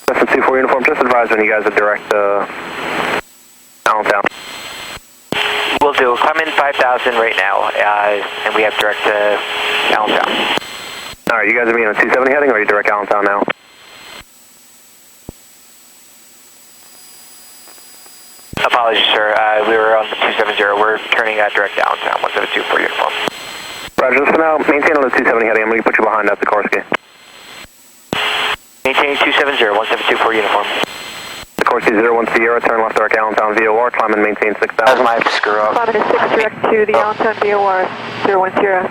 Cessna 24 uniform, just advise when you guys are direct Allentown. Will do. I'm in 5,000 right now, and we have direct Allentown. Alright, you guys are being on 270 heading, or are you direct Allentown now? Apologies, sir. We were on the 270. We're turning direct Allentown, 1724 uniform. Roger, just for now, maintain on the 270 heading. I'm going to put you behind that Sikorsky. Maintaining 270, 1724 uniform. Sikorsky 01 Sierra, turn left direct Allentown VOR, climb and maintain 6,000. That was my screw up. Climbing to 6 direct to the Allentown VOR 010.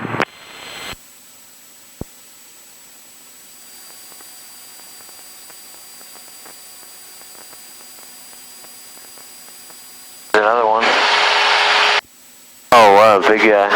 Another one. Oh, wow, big guy.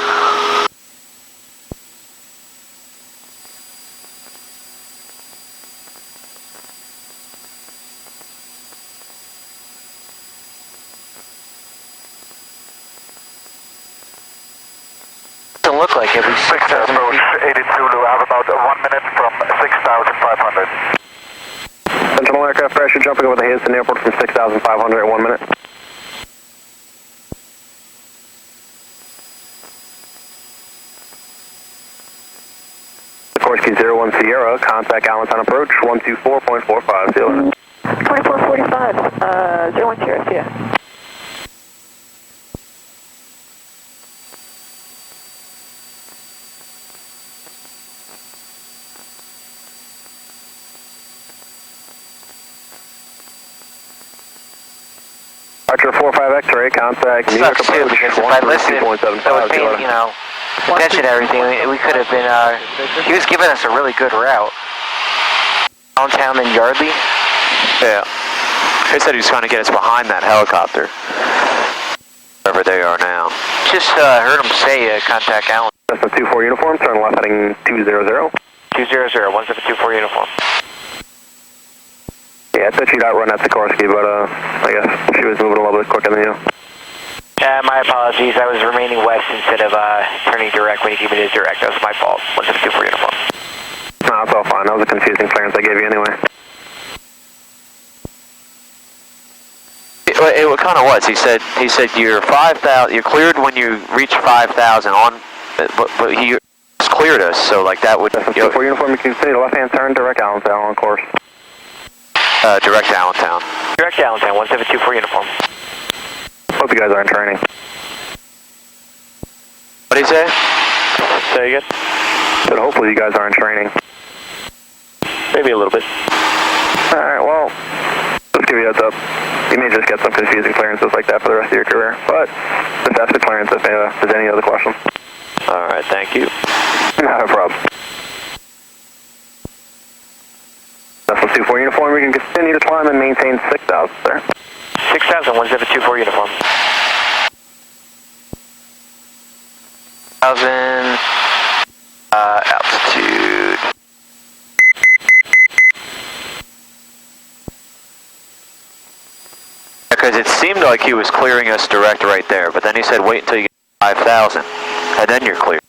Doesn't look like it. We 6,000 approach 80 Zulu, I have about 1 minute from 6,500. Sentinel aircraft pressure jumping over the Houston airport from 6,500 in 1 minute. Sikorsky 01 Sierra, contact Allentown approach 124.45, see you later. 2445, 010, see ya. Archer 45 X-ray, contact New York sucks too, approach because if I listened, I was 132.75, paying, you know, attention to everything, we could have been, he was giving us a really good route. Allentown and Yardley? Yeah. He said he was trying to get us behind that helicopter. Wherever they are now. Just heard him say contact Allen. Cessna 24 uniform, turn left heading 200. 200, 1724 uniform. Yeah, I thought you'd outrun that Sikorsky, but I guess she was moving a little bit quicker than you. My apologies, I was remaining west instead of turning direct when you gave me the direct. That was my fault. 1724 uniform. No, it's all fine. That was a confusing clearance I gave you anyway. It kind of was. He said you're 5,000. You're cleared when you reach 5,000 on, but he just cleared us. So like that would. Cessna 24 uniform, you can continue left-hand turn, direct Allentown on course. Direct Allentown. Direct Allentown, 1724 uniform. Hope you guys are in training. What did he say? Say again? But hopefully you guys are in training. Maybe a little bit. Alright, well, just give you a heads up. You may just get some confusing clearances like that for the rest of your career. But just ask the clearance if there's any other questions. Alright, thank you. Not a problem. Cessna 24 uniform, we can continue to climb and maintain 6,000, sir. 6,000, 1724 uniform. 1,000 altitude. Because it seemed like he was clearing us direct right there, but then he said wait until you get 5,000, and then you're clear.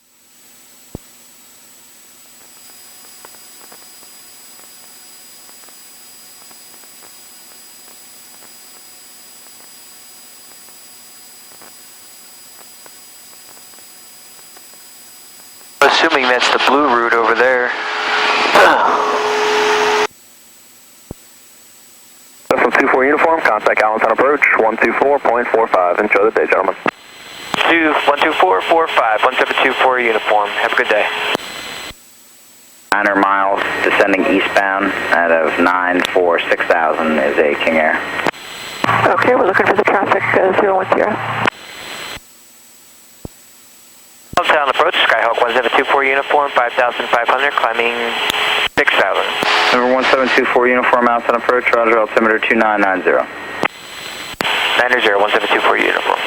Assuming that's the blue route over there. From 24 uniform, contact Allentown approach, 124.45. Enjoy the day, gentlemen. 12445, 1724 uniform. Have a good day. 900 miles, descending eastbound out of 946,000 is a King Air. Okay, we're looking for the traffic 010. Downtown approach, Skyhawk 1724 uniform, 5,500, climbing 6,000. Number 1724 uniform, Allentown approach, roger, altimeter 2990. 1724 uniform.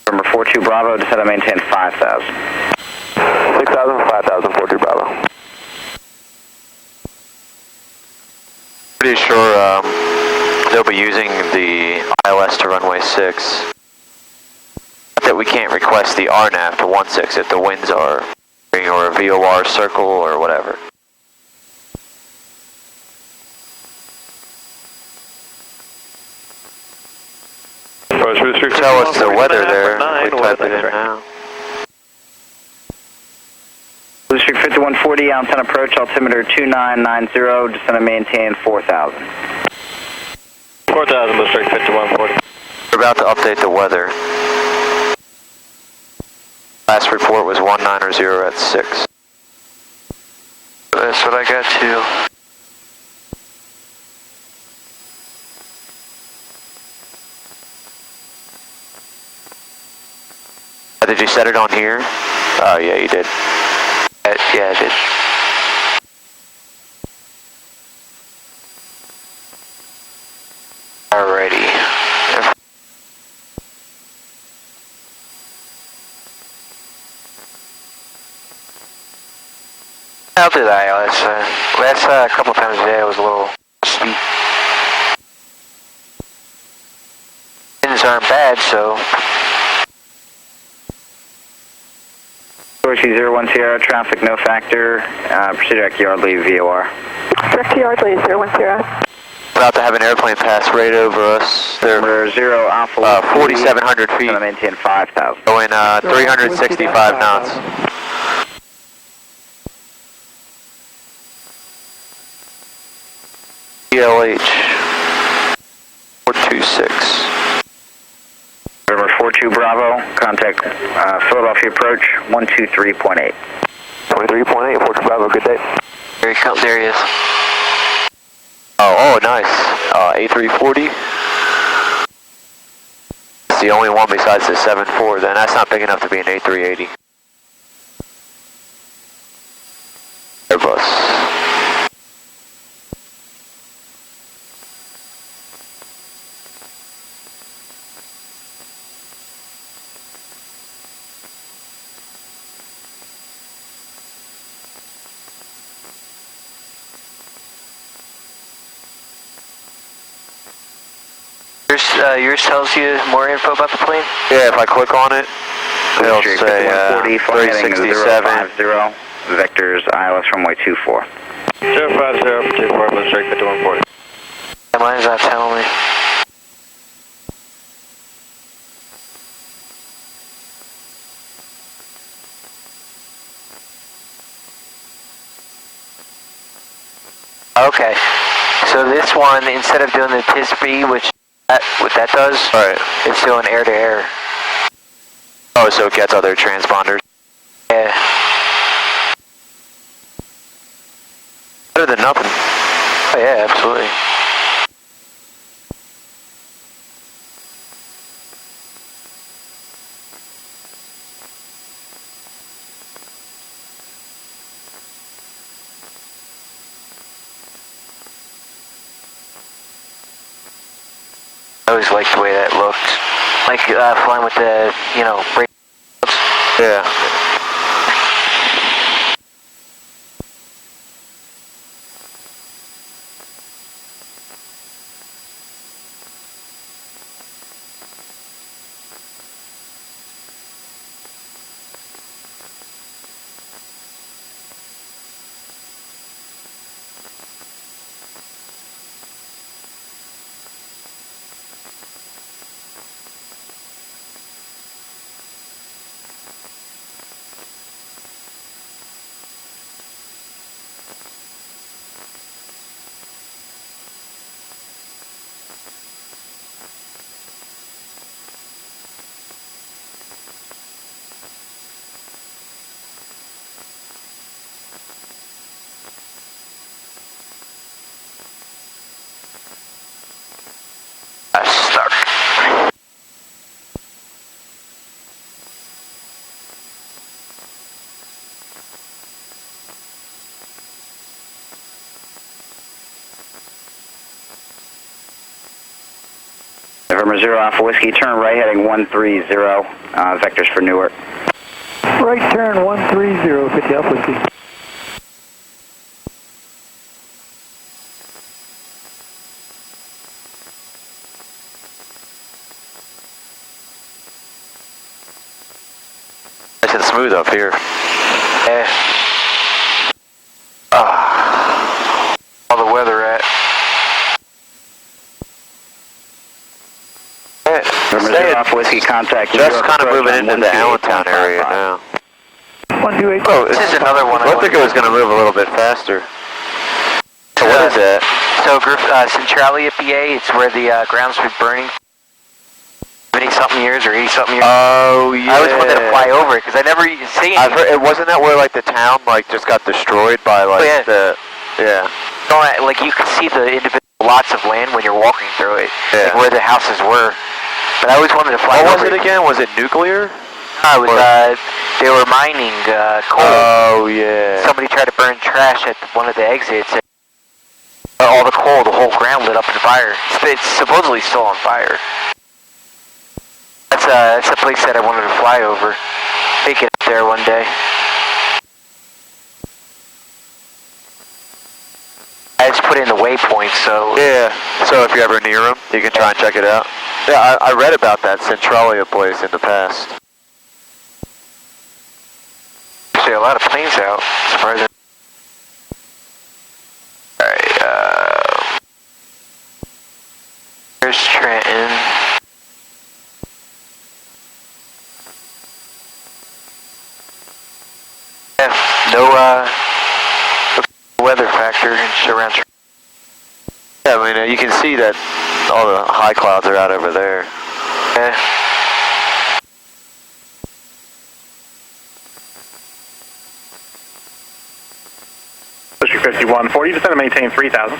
Number 42 Bravo, descend and maintain 5,000. 6,000, 5,000, 42 Bravo. Pretty sure they'll be using the ILS to runway 6. That we can't request the RNAV to 16 if the winds are, or a VOR circle or whatever. Tell us the weather there. We type it in now. District 5140, Allentown approach, altimeter 2990, descend and maintain 4,000. 4,000, District 5140. We're about to update the weather. Last report was 190 at 6. That's what I got too. Did you set it on here? Oh yeah, you did. Yeah, I did. Alrighty. I'll do that, ILS. Last couple times today I was a little steep. Winds aren't bad, so. Dorsey 01 Sierra, traffic no factor, proceed direct Yardley VOR. Direct Yardley 010. About to have an airplane pass right over us. They're Number 0 Alpha 4,700 feet. Descend and maintain 5,000. Going 365 knots. ELH 426. Number 42 Bravo, contact Philadelphia approach 123.8. 23.8, 42 Bravo, good day. Here he comes, there he is. Oh, nice. A340. It's the only one besides the 7.4, then that's not big enough to be an A380. Airbus. Yours tells you more info about the plane? Yeah, if I click on it, it'll say 347. Vectors ILS runway 24. 050, 24, District 5140. Mine's not telling me. Okay, so this one, instead of doing the TISB, which what that does, right, it's doing air-to-air. Oh, so it gets other transponders. Yeah. Better than nothing. Oh yeah, absolutely. I always liked the way that looked. Like flying with the, brake. Yeah. November 0 Alpha Whiskey, turn right heading 130, vectors for Newark. Right turn 130, 50 Alpha Whiskey. Nice and smooth up here. All the weather at. November 0 Alpha Whiskey, contact. Just kind of moving into the Allentown area now. 128. Oh, this is another one. I think it was going to move a little bit faster. So what is that? So Centralia, PA, it's where the ground's been burning 70-something years or 80-something years. Oh, yeah. I always wanted to fly over it because I never even see I've heard, it wasn't that where like the town like just got destroyed by like the, yeah. No, like you can see the individual lots of land when you're walking through it, yeah. like where the houses were. But I always wanted to fly over it. What was it again? Was it nuclear? No, it was, they were mining coal. Oh, yeah. Somebody tried to burn trash at one of the exits. And all the coal, the whole ground lit up in fire. It's supposedly still on fire. That's a place that I wanted to fly over. Take it up there one day. I just put in the waypoint, so... Yeah, so if you're ever near them, you can try and check it out. Yeah, I read about that Centralia place in the past. Actually, a lot of planes out. Surprising. Alright, there's Trenton. No weather factor around. Yeah, I mean, you can see that all the high clouds are out over there. Yeah. Push 5140, descend and maintain 3000.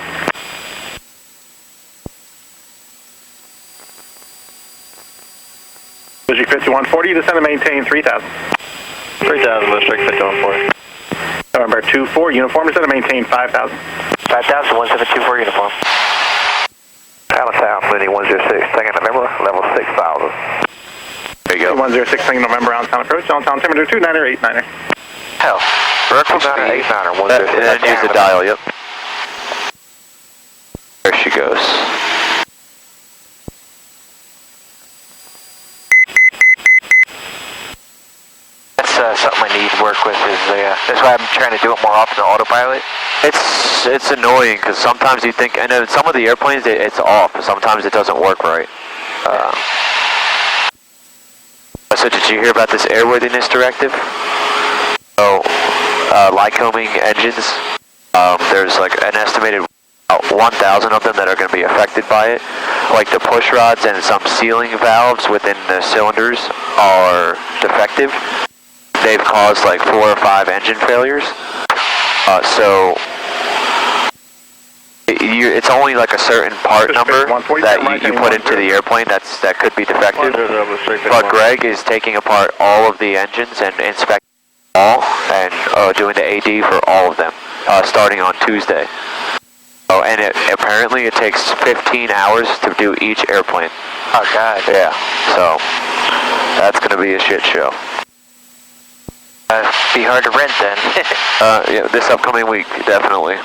Push 5140, descend and maintain 3000. 3000, District 5140. November 24, uniform, descend and maintain 5000. 5000, 1724 uniform. Allentown, Lindy 106, second November, level 6000. There you go. 106, second November, Allentown approach, Allentown temperature 29er, 89er. Hell. Vertical speed. 89er, 106. And then use the dial, yep. There she goes. That's something I need to work with. That's why I'm trying to do it more often on autopilot. It's annoying because sometimes you think, and then some of the airplanes it's off. Sometimes it doesn't work right. So did you hear about this airworthiness directive? So Lycoming engines. There's like an estimated 1,000 of them that are going to be affected by it. Like the push rods and some sealing valves within the cylinders are defective. They've caused like 4 or 5 engine failures. So it's only like a certain part number that you put into the airplane that could be defective. But Greg is taking apart all of the engines and inspecting all and doing the AD for all of them starting on Tuesday. Oh, and apparently it takes 15 hours to do each airplane. Oh God. Yeah. So that's gonna be a shit show. Be hard to rent then. Yeah, this upcoming week, definitely.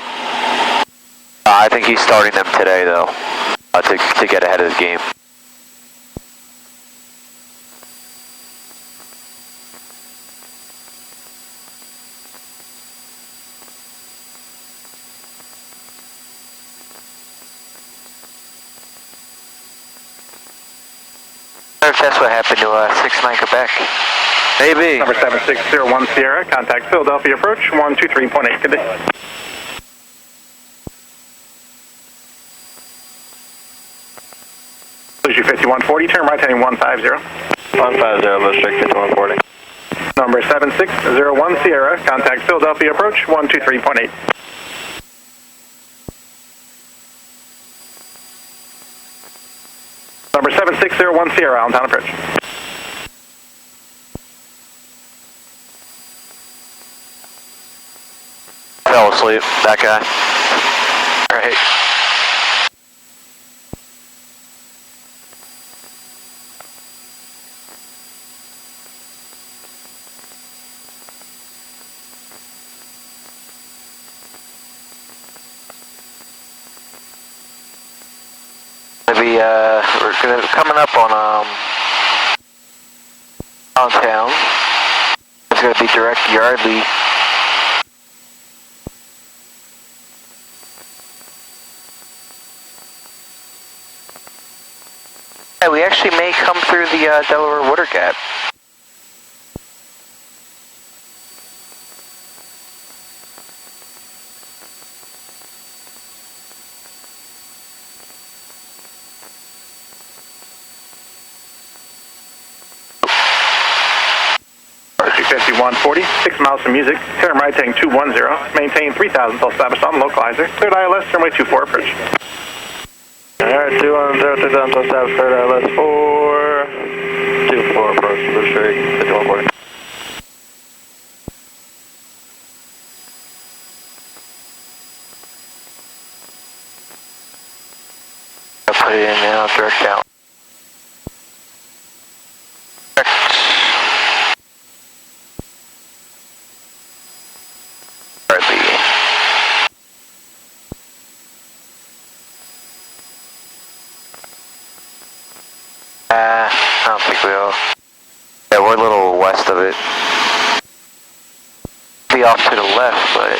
I think he's starting them today, though, to get ahead of the game. I wonder if that's what happened to 69 Quebec. Maybe. Number 7601 Sierra, contact Philadelphia approach, 123.8, good day. Lucy 5140, turn right heading 150. 150, District 5140. Number 7601 Sierra, contact Philadelphia approach, 123.8. Number 7601 Sierra, Allentown approach. Fell asleep, that guy. All right. we're coming up on downtown. It's gonna be direct Yardley. Yeah, we actually may come through the Delaware Water Gap. RC50 140, 6 miles from music, turn right heading 210, maintain 3000 till established on localizer, cleared ILS, runway 24 approach. Alright, 210, 3000 till established, cleared ILS 24 approach, blue straight, 5140. I'll put it in now, direct out. I don't think we will. Yeah, we're a little west of it. Be off to the left, but...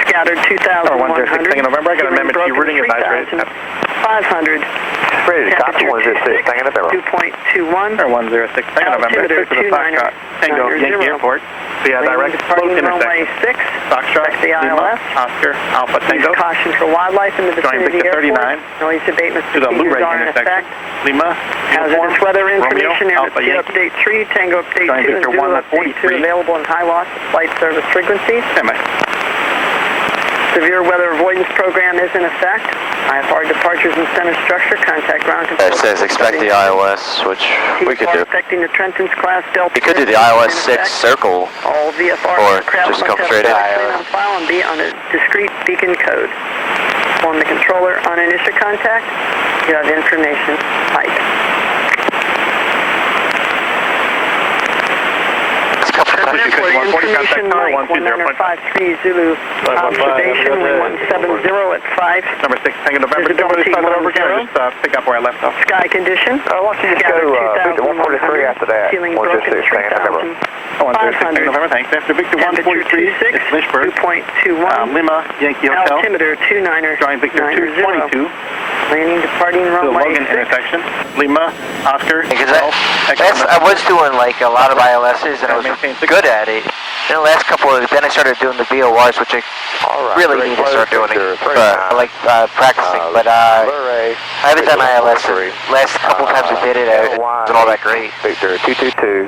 Scattered 2,100. November, I got an amendment to your routing advisory. 500. Ready to copy 106, Tango November. 2.21. Or 106, Tango November, 6 to the Foxtrot, Tango, Yankee Airport. So yeah, direct close runway intersection. 6. Foxtrot, The Lima, ILS. Oscar, Alpha Tango. Use caution for wildlife in the Join vicinity Victor of the airport. 39. Noise abatement To the Blue procedures Ray are in intersection. effect. Lima, Hazardous weather information, Romeo, Alpha airspeed Yankee. update 3, Tango update Join 2, and Victor Zulu update 2 143. available in high loss flight service frequencies. Standby. Severe weather avoidance program is in effect. IFR departures and center structure. Contact ground control. It says expect the ILS, which we could do. Affecting the Trenton's class Delta. We could do the ILS 6 circle, All VFR or aircraft just must come have straight flight in. on file and be on a discrete beacon code. On the controller on initial contact, you have information height. For information, Mike, 1953 Zulu observation, wind 170 at 5. Number 6, Tango November, Visibility 10 just pick up where I left off. Sky condition. Why don't you just go 143 after that, Ceiling 106, broken, Tango November. 106, Tango November, thanks. After Victor 143, it's Lynchburg. 2.21. Lima, Yankee Hotel. Altimeter 29er. Join Victor 222. Landing departing To the runway Logan 6. intersection. Lima, Oscar, Because Golf, I was doing like a lot of ILSs and I was good at it. Then the last couple of, then I started doing the VORs, which I really need to start doing. I like practicing, but I haven't done ILS. Last couple times I did it, it wasn't all that great. Victor 222,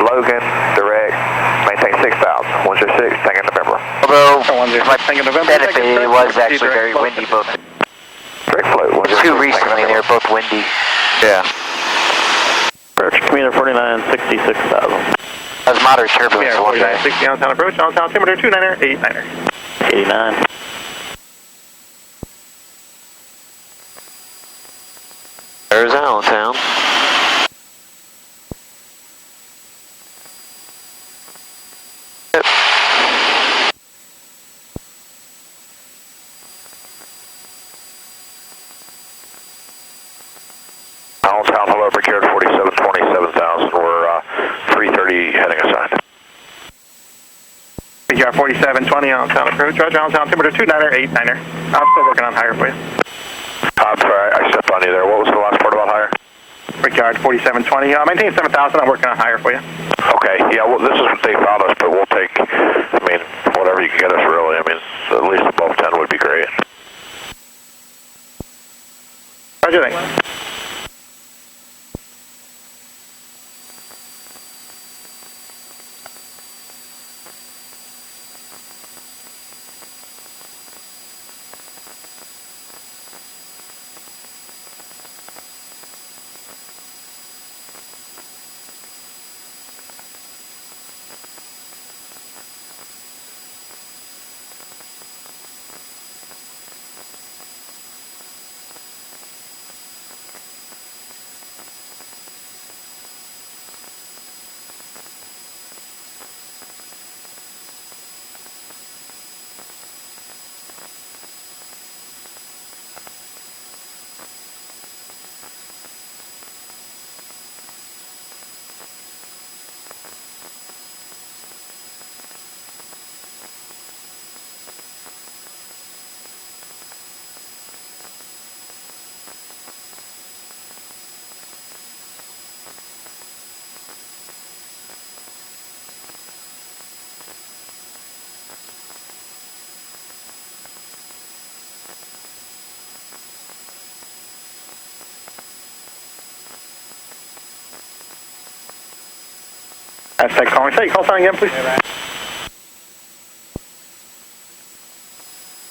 Logan, direct, maintain 6,000, 106, Tango November. Although, my benefit, it was actually very windy both. Direct float, 106, Too recently, they were both windy. Yeah. Approach commuter 4966,000. That was moderate turbulence one day. 60 on-town approach, on-town altimeter 29er, 89er. 89. There's Allentown. Yep. Allentown, hello, procured 4727,000. We're 330 heading assigned. PR 4720 on-town approach, roger, on-town altimeter 29er, 89er. I'm still working on higher for you. I'm sorry, I stepped on you there. What was the last part about higher? Brickyard 4720, maintain 7,000, I'm working on higher for you. Okay, yeah, well, this is what they found us, but we'll take, I mean, whatever you can get us, really. I mean, at least above 10 would be great. Roger, thanks. Aztec calling site. Call sign again, please. I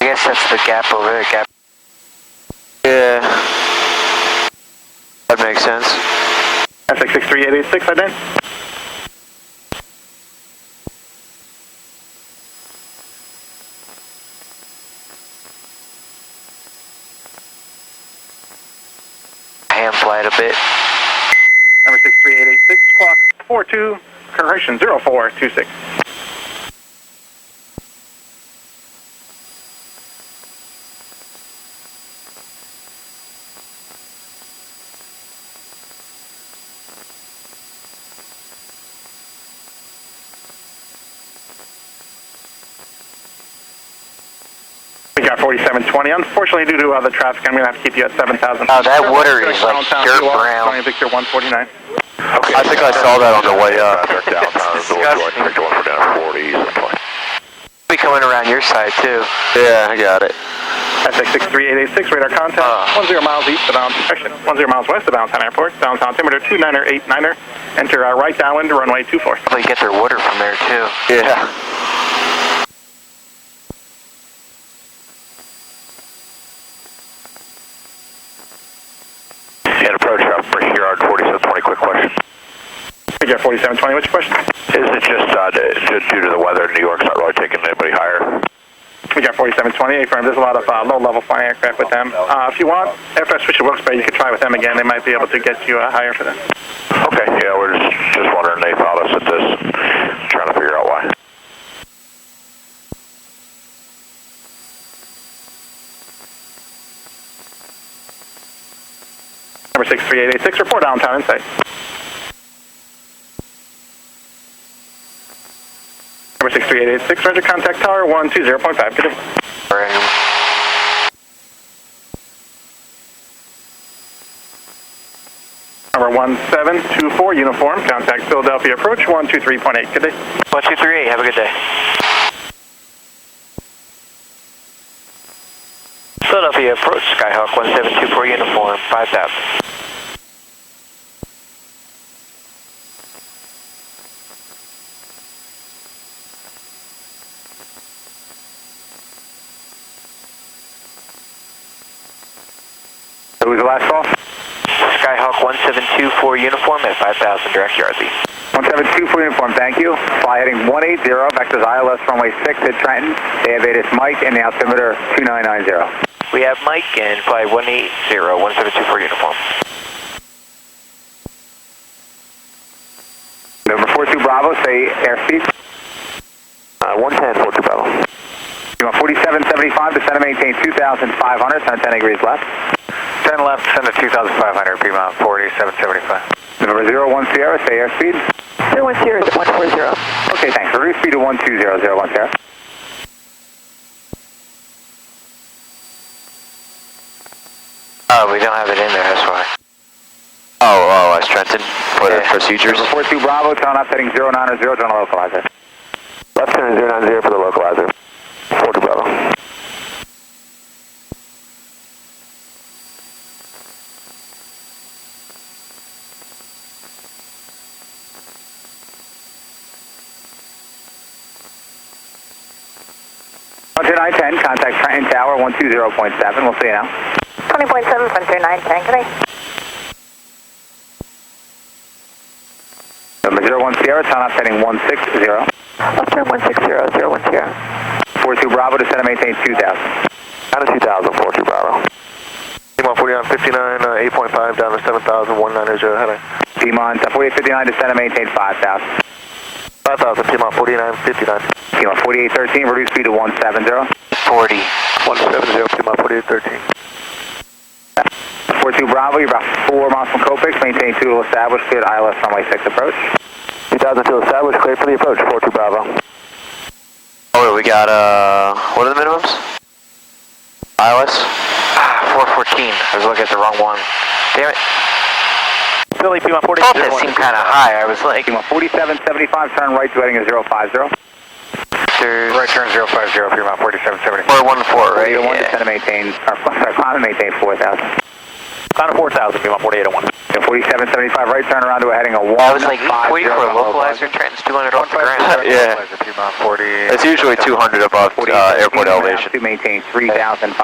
guess that's the gap over there, gap. Yeah. That makes sense. Aztec 63886, ident. Ham flight a bit. Number 63886, clock 42, correction 0426. We got 4720. Unfortunately, due to other traffic, I'm going to have to keep you at 7,000. Oh, that water is like dirt brown. Victor 149. Okay. I think I saw that on the way up. Be coming around your side too. Yeah, I got it. Aztec 63886, radar contact, 10 miles east of downtown, correction, 10 miles west of downtown airport, downtown altimeter 2989er, enter right downwind to runway 24. Probably get their water from there too. Yeah. And approach up, British Yard 4720, quick question. We got 4720, what's your question? Is it just due to the weather, New York's not really taking anybody higher? We got 4720, affirm. There's a lot of low-level flying aircraft with them. If you want, after I switch to Wilkes-Barre, you could try with them again. They might be able to get you higher for them. Okay, yeah, we're just wondering, they found us at this, trying to figure out why. Number 63886, report downtown insight. Number 63886, roger, contact tower 120.5, good day. Number 1724, uniform, contact Philadelphia approach 123.8, good day. 1238, have a good day. Philadelphia approach, Skyhawk 1724, uniform, 5000. Who was the last call? Skyhawk 1724, uniform at 5000, direct Yardley. 1724 uniform, thank you. Fly heading 180, vectors ILS runway 6 at Trenton. They have Avis Mike and the altimeter 2990. We have Mike and fly 180, 1724 uniform. Number 42 Bravo, say airspeed. 110, 42 Bravo. You want 4775, descend and maintain 2,500, send 10 degrees left. 10 left, send to 2,500, P-mount 4775. Number 01 Sierra, say airspeed. 01 Sierra, 140. Okay, thanks. Reduce speed to 12001 Sierra. Oh, we don't have it in there, that's why. Oh, as Trenton for the procedures. Number 42 Bravo, turn up heading 090, join the localizer. Left turn 090 for the localizer. 42 Bravo. Frontier 910, contact Trenton Tower 120.7. We'll see you now. 20.7, Frontier 910, good day. Number 01 Sierra, turn up heading 160. Left turn 160, 01 Sierra. 42 Bravo, descend and maintain 2,000. Out of 2,000, 42 Bravo. P-Mon 4959, 8.5 down to 7,190, heading. P-Mon 4859, descend and maintain 5,000. 5,000, P-Mon 4959. P-Mon 4813, reduce speed to 170. 40. 170, P-Mon 4813. 42 Bravo, you're about 4 miles from Copex, maintain 2 established, cleared ILS runway 6 approach. 2,000 2 established, cleared for the approach, 42 Bravo. Oh, we got, what are the minimums? ILS? 414. I was looking at the wrong one. Damn it. Philly, P-Mon 40. I thought that seemed kind of high. I was like... P-Mon 4775, turn right to heading a 050. Right turn 050, P-Mount 4774. 414, right? 481, descend and maintain, or climb and maintain 4,000. Climb to 4,000, P1 4801. And 4775 right, turn around to a heading of 1. I was like, for you for a localizer, Trenton's 200 off the ground. Yeah. It's usually 200 above airport elevation. To maintain 3,500.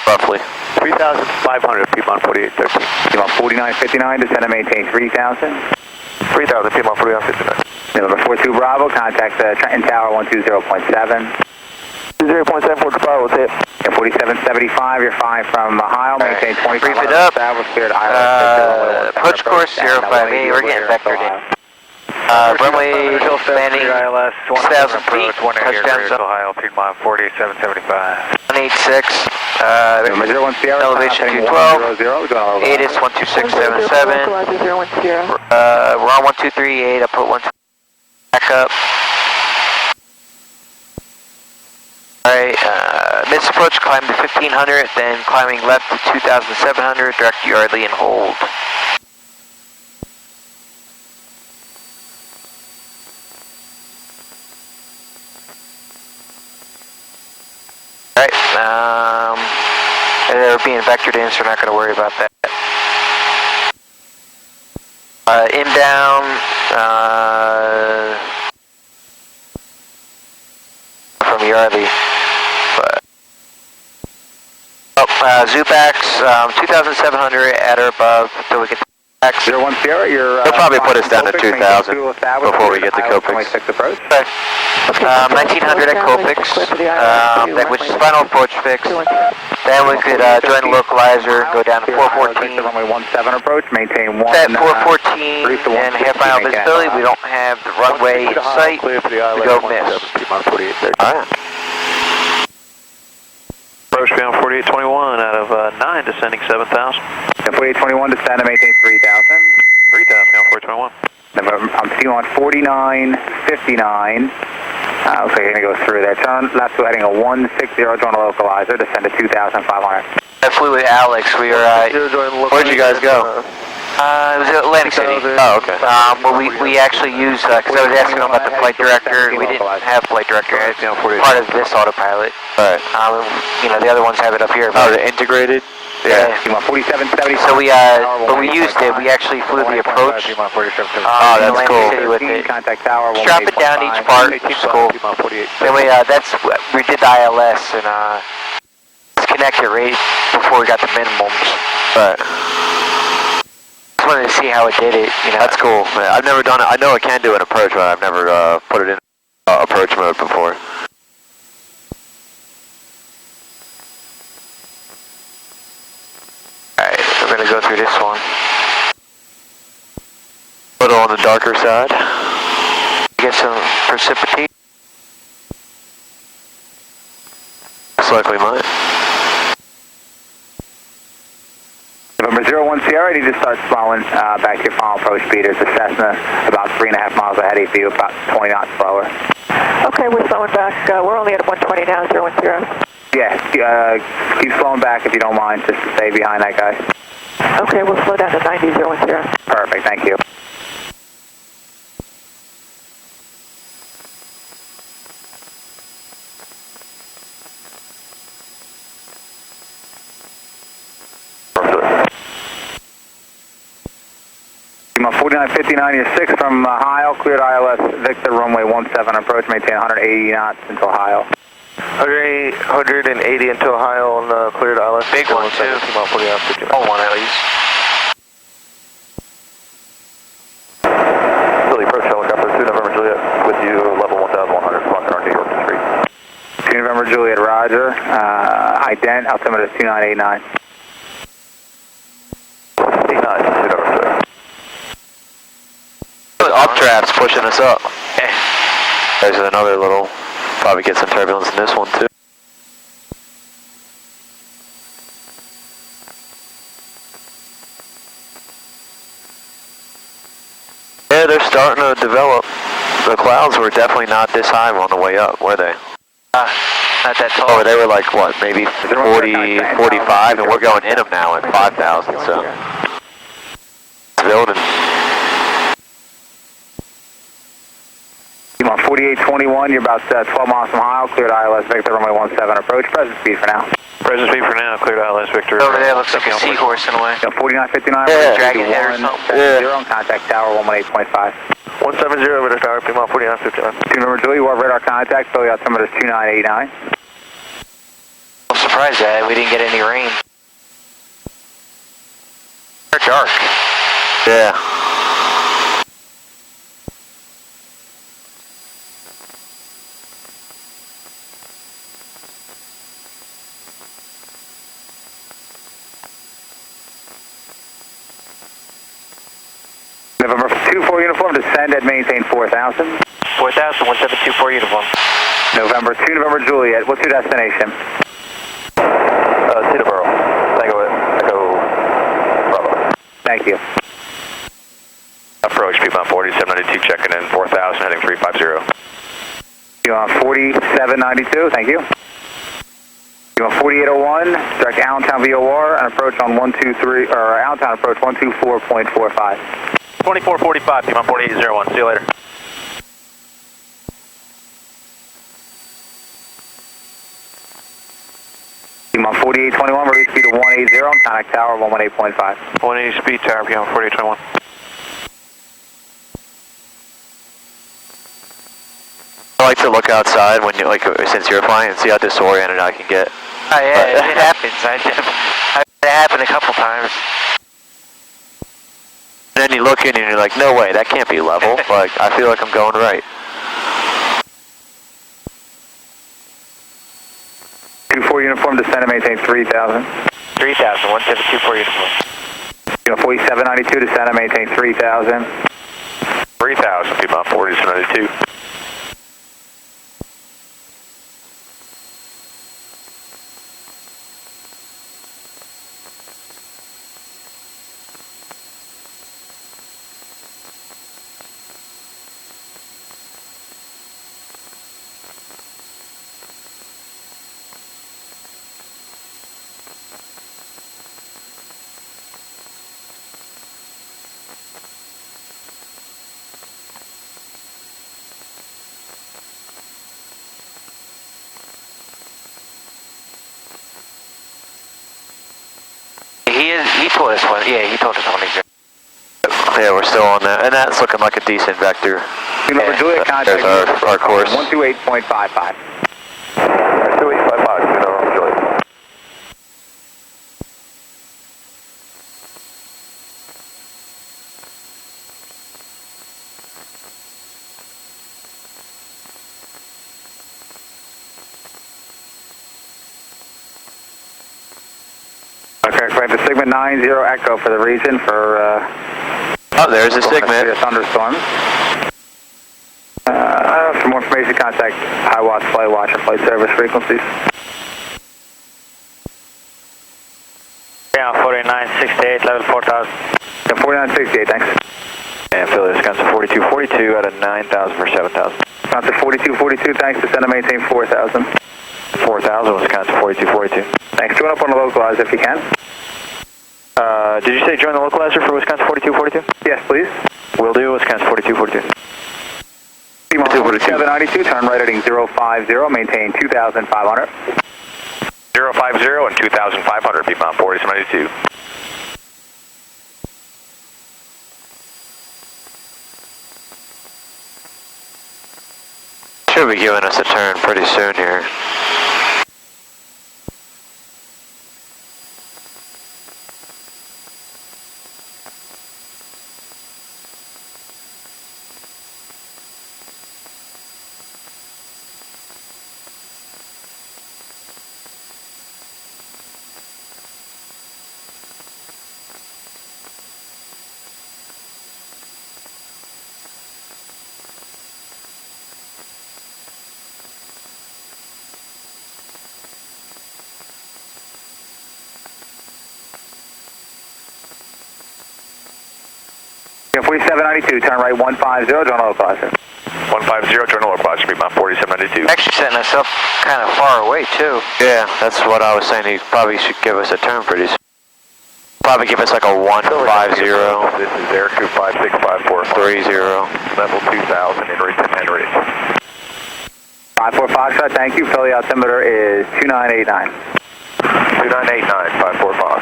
Roughly. 3,500, P1 4813. P1 4959, descend and maintain 3,000. 3,000, P1 4959. Number 42 Bravo, contact Trenton Tower 120.7. 0.7 for Bravo, what's it? And 4775, you're fine from Ohio, maintain 25. Brief it up. Approach course 05A, we're getting vectored in. Runway landing 6,000 feet, touchdown zone. Ohio, Piedmont 48775. 186, elevation 212, ATIS 12677, we're on 1238, I put 1 back up. Alright, mid approach, climb to 1500, then climbing left to 2700, direct to Yardley and hold. Alright, they're being vectored in, so we're not going to worry about that. Inbound, from Yardley. Zubax, 2,700 at or above until we get to back. 010, you're... They'll probably put us down to 2,000 before we get to Copix. Okay. 1,900 at Copix, which is final approach fix. Then we could join the localizer, go down to 414. Runway 17 approach, maintain 1. At 414 and half mile visibility, we don't have the runway in sight. We go miss. Alright. Approach beyond 4821 out of 9, descending 7,000. And 4821, descend and maintain 3,000. 3,000 beyond 421. I'm P1 4959. Looks like you're going to go through there. Turn left to heading a 160, join a localizer, descend to 2,500. I flew with Alex. We were, Where'd you guys go? it was Atlantic City. Oh, okay. But we actually used, because I was asking them about the flight director. We didn't have flight director. It's part of this autopilot. Alright. You know, the other ones have it up here. Oh, they're integrated? Yeah. 4770. So we, but we used it. We actually flew the approach. Oh, that's cool. City with it. Contact tower. Strap it down each part. It's cool. Then we, we did the ILS and, disconnected right before we got the minimums. Right. Just wanted to see how it did it, you know. That's cool. Man, I've never done it. I know it can do an approach, but I've never put it in approach mode before. Alright, we're going to go through this one. A little on the darker side. Get some precipitation. Most likely might. November 01 Sierra, you need to start slowing back to your final approach speed. There's a Cessna about 3.5 miles ahead of you, about 20 knots slower. Okay, we're slowing back. We're only at 120 now, 010. Yeah, keep slowing back if you don't mind, just to stay behind that guy. Okay, we'll slow down to 90, 010. Perfect, thank you. Pima 4959, you're 6 from Ohio, cleared ILS, Victor, runway 17 approach, maintain 180 knots into Ohio. 180 into Ohio on the cleared ILS. Big one, too. Oh, one at least. Philly, approach helicopter, 2 November Juliet, with you, level 1100, Rocket New York Street. 2 November Juliet, roger. Ident, altimeter is 2989. 89, 2 November Juliet. Updraft's pushing us up. There's another little, probably get some turbulence in this one too. Yeah, they're starting to develop. The clouds were definitely not this high on the way up, were they? Not that tall. Oh, they were like, what, maybe 40, 45, and we're going in them now at 5,000, so. It's building. On 4821, you're about 12 miles from Ohio, cleared ILS Victor, runway 17 approach, present speed for now. Present speed for now, cleared ILS Victor. Over there looks like a seahorse in a way. 4959, dragon head or something. Zero on contact tower 118.5. 170 over the tower, P-Mile 4959. Remember, Julie, you are radar contact, Philly altimeter is 2989. I'm surprised that we didn't get any rain. They're dark. Yeah. November 24 uniform, descend and maintain 4,000. 4,000, 1724 uniform. November 2, November Juliet, what's your destination? Teterboro. Echo Bravo. Thank you. Approach, P-Mile 4792, checking in 4000, heading 350. You on 4792, thank you. You on 4801, direct Allentown VOR and approach on 123, or Allentown approach 124.45. 2445, P-Mile 4801. See you later. P-Mile 4821, release speed of 180, contact tower 118.5. 180 speed tower, P-Mile 4821. I like to look outside when you, like, since you're flying and see how disoriented I can get. Oh yeah, it happens. It happened a couple times. And then you look in and you're like, no way, that can't be level. Like, I feel like I'm going right. 24 uniform, descend and maintain 3,000. 3,000, 1724 uniform. You know, 4792, descend and maintain 3,000. 3000, P-Mile 4792. He told us one. Yeah, he told us 180. Yeah, we're still on that. And that's looking like a decent vector. Remember, Juliet contact. There's our course. 128.55. 285, Juliet. Okay, correct. The Sigma 90 Echo for the region for. Oh, there's a Sigma. Thunderstorm. For more information, contact High Watts Flight Watch and Flight Service frequencies. Yeah, 4968, level 4000. Yeah, 4968, thanks. And Philly, Wisconsin 4242 out of 9,000 for 7,000. Wisconsin 4242, thanks. Descend and maintain 4,000. 4,000, Wisconsin 4242. Thanks. Join up on the localize if you can. Did you say join the localizer for Wisconsin 4242? Yes, please. Will do, Wisconsin 4242. P-Mile 4792, turn right heading 050, maintain 2,500. 050 and 2,500, P-Mile 4792. Should be giving us a turn pretty soon here. Yeah, 4792, turn right 150, join the localizer. 150, join the localizer, P-Mile 4792. Actually setting us up kind of far away too. Yeah, that's what I was saying. He probably should give us a turn pretty soon. Probably give us like a 150. This is Aircrew 56545. 30. Level 2000 in Richmond, Henry. 54 Foxtrot, thank you. Philly altimeter is 2989. 2989, 54 Fox.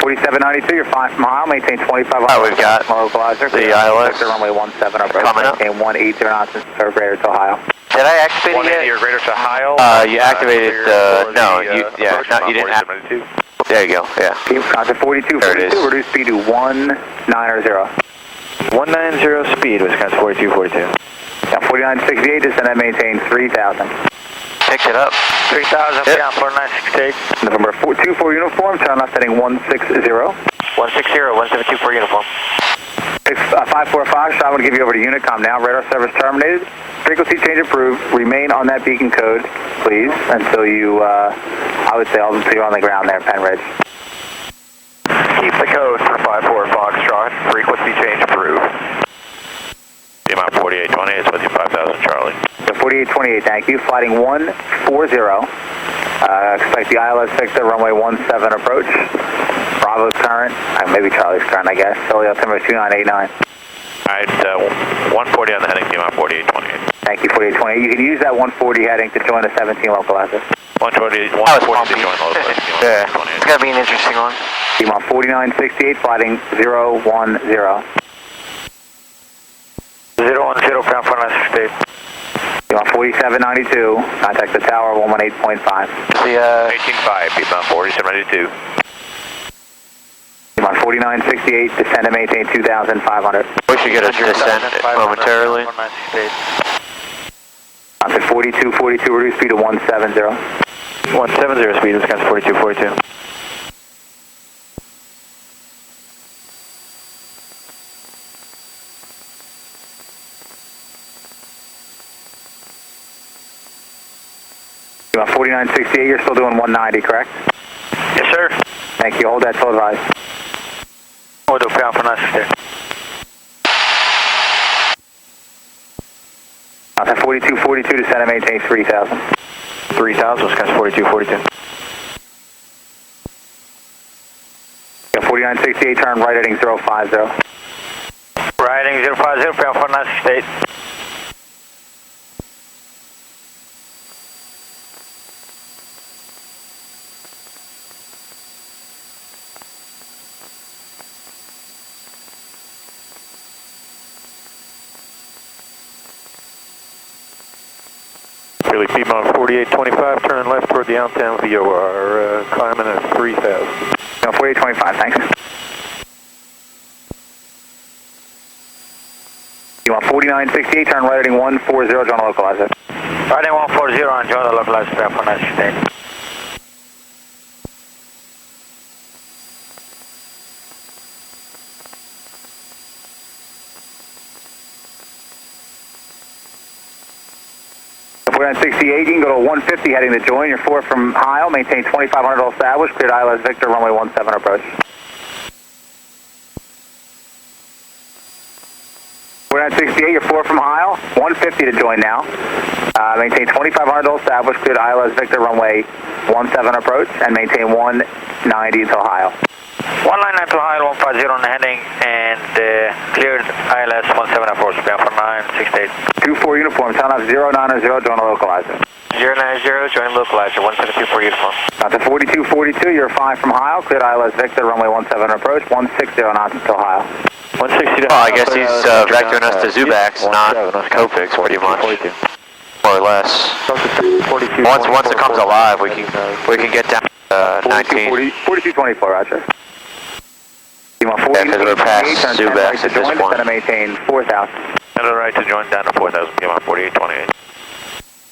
4792, you're 5 mile, maintain 25. We've got localizer. the ILS runway 17 approach. coming up. Maintain 180 knots or greater to Ohio. Did I activate it 180 yet? or greater to Ohio. You activated, no, you didn't activate. There you go, yeah. Contact 4242, reduce speed to 190. 190 speed, Wisconsin 4242. 4968, descend and maintain 3000. Picked it up. 3000, Yep. down 4968. November 24 uniform, turn left heading 160. 160, 1724 uniform. 54 Fox, I'm going to give you over to Unicom now. Radar service terminated. Frequency change approved. Remain on that beacon code, please, until you, I would say, until you're on the ground there, Penridge. Keep the code for 54 Foxtrot. Frequency change approved. Amount 4820, it's with you 5000 Charlie. 4828, thank you. Flighting 140. Expect the ILS Victor, runway 17 approach. Bravo's current, maybe Charlie's current, I guess. Philly altimeter 2989. Alright, 140 on the heading, Amount 4828. Thank you, 4828. You can use that 140 heading to join the 17 localizer. 140 to join local. Yeah, it's gonna be an interesting one. Amount 4968, flighting 010. 010, ground 4968. Amount 4792, contact the tower 118.5. The, 185, Amount 4792. Amount 4968, descend and maintain 2,500. we should get a descent momentarily. Contact 4242, reduce speed to 170. 170 speed, Wisconsin 4242. Amount 4968, you're still doing 190, correct? Yes, sir. Thank you, hold that till advised. Hold the ground 4968. Contact 4242, descend and maintain 3000. 3000, Wisconsin 4242. 4968, turn right heading 050. Right heading 050, ground 4968. Philly Piedmont 4825, turn left toward the downtown VOR, climbing at 3000. No, 4825, thanks. You want 4968, turn right heading 140, join the localizer. Right heading 140 and join the localizer, ground 4968. We're on 68, you can go to 150 heading to join. You're 4 from Heil, maintain 2500 all established, cleared ILS Victor, runway 17 approach. We're on 68, you're 4 from Heil, 150 to join now. Maintain 2500 all established, cleared ILS Victor, runway 17 approach, and maintain 190 until Heil. 199 to Heil, 150 on the heading, and cleared ILS 17 approach, ground 4968. 24 uniform, turn off 090, join the localizer. 090, join localizer, 1724 uniform. Contact 4242, you're 5 from Heil, cleared ILS Victor, runway 17 approach, 160 knots until Heil. 160 I guess he's vectoring us to Zubax, not Copix, pretty much. More or less. Once it comes alive, we can get down to 19. 4224, roger. Yeah, because we're past Zubax at this point. To maintain 4,000. And the right to join down to 4000, Amount 4828.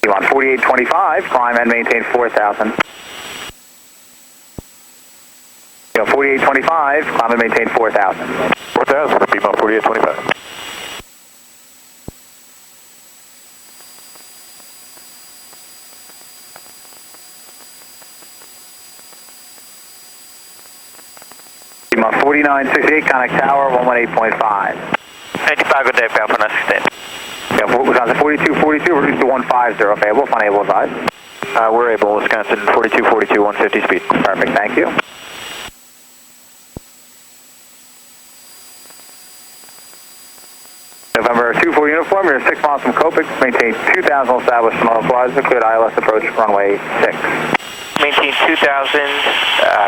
You want 4825, climb and maintain 4,000. You know, 4825, climb and maintain 4,000. 4000, Piedmont 4825. Piedmont 4968, contact tower 118.5. 85, good day, ground 4968. Yeah, Wisconsin 4242, reduce to 150, okay, we'll find able advise. We're able, Wisconsin 4242, 150 speed. Perfect, thank you. 6 miles from Copic, maintain 2000 established from localizer, cleared ILS approach runway 6. Maintain 2000,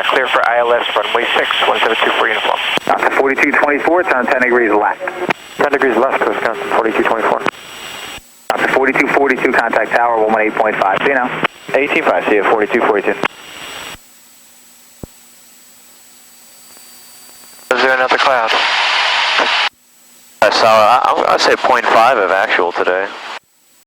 clear for ILS runway 6, 1724 uniform. Wisconsin 4224, turn 10 degrees left. 10 degrees left, Wisconsin 4224. Wisconsin 4242, contact tower 118.5. See you now. 18.5, see you, 4242. Is there another cloud? I saw, I'd say 0.5 of actual today.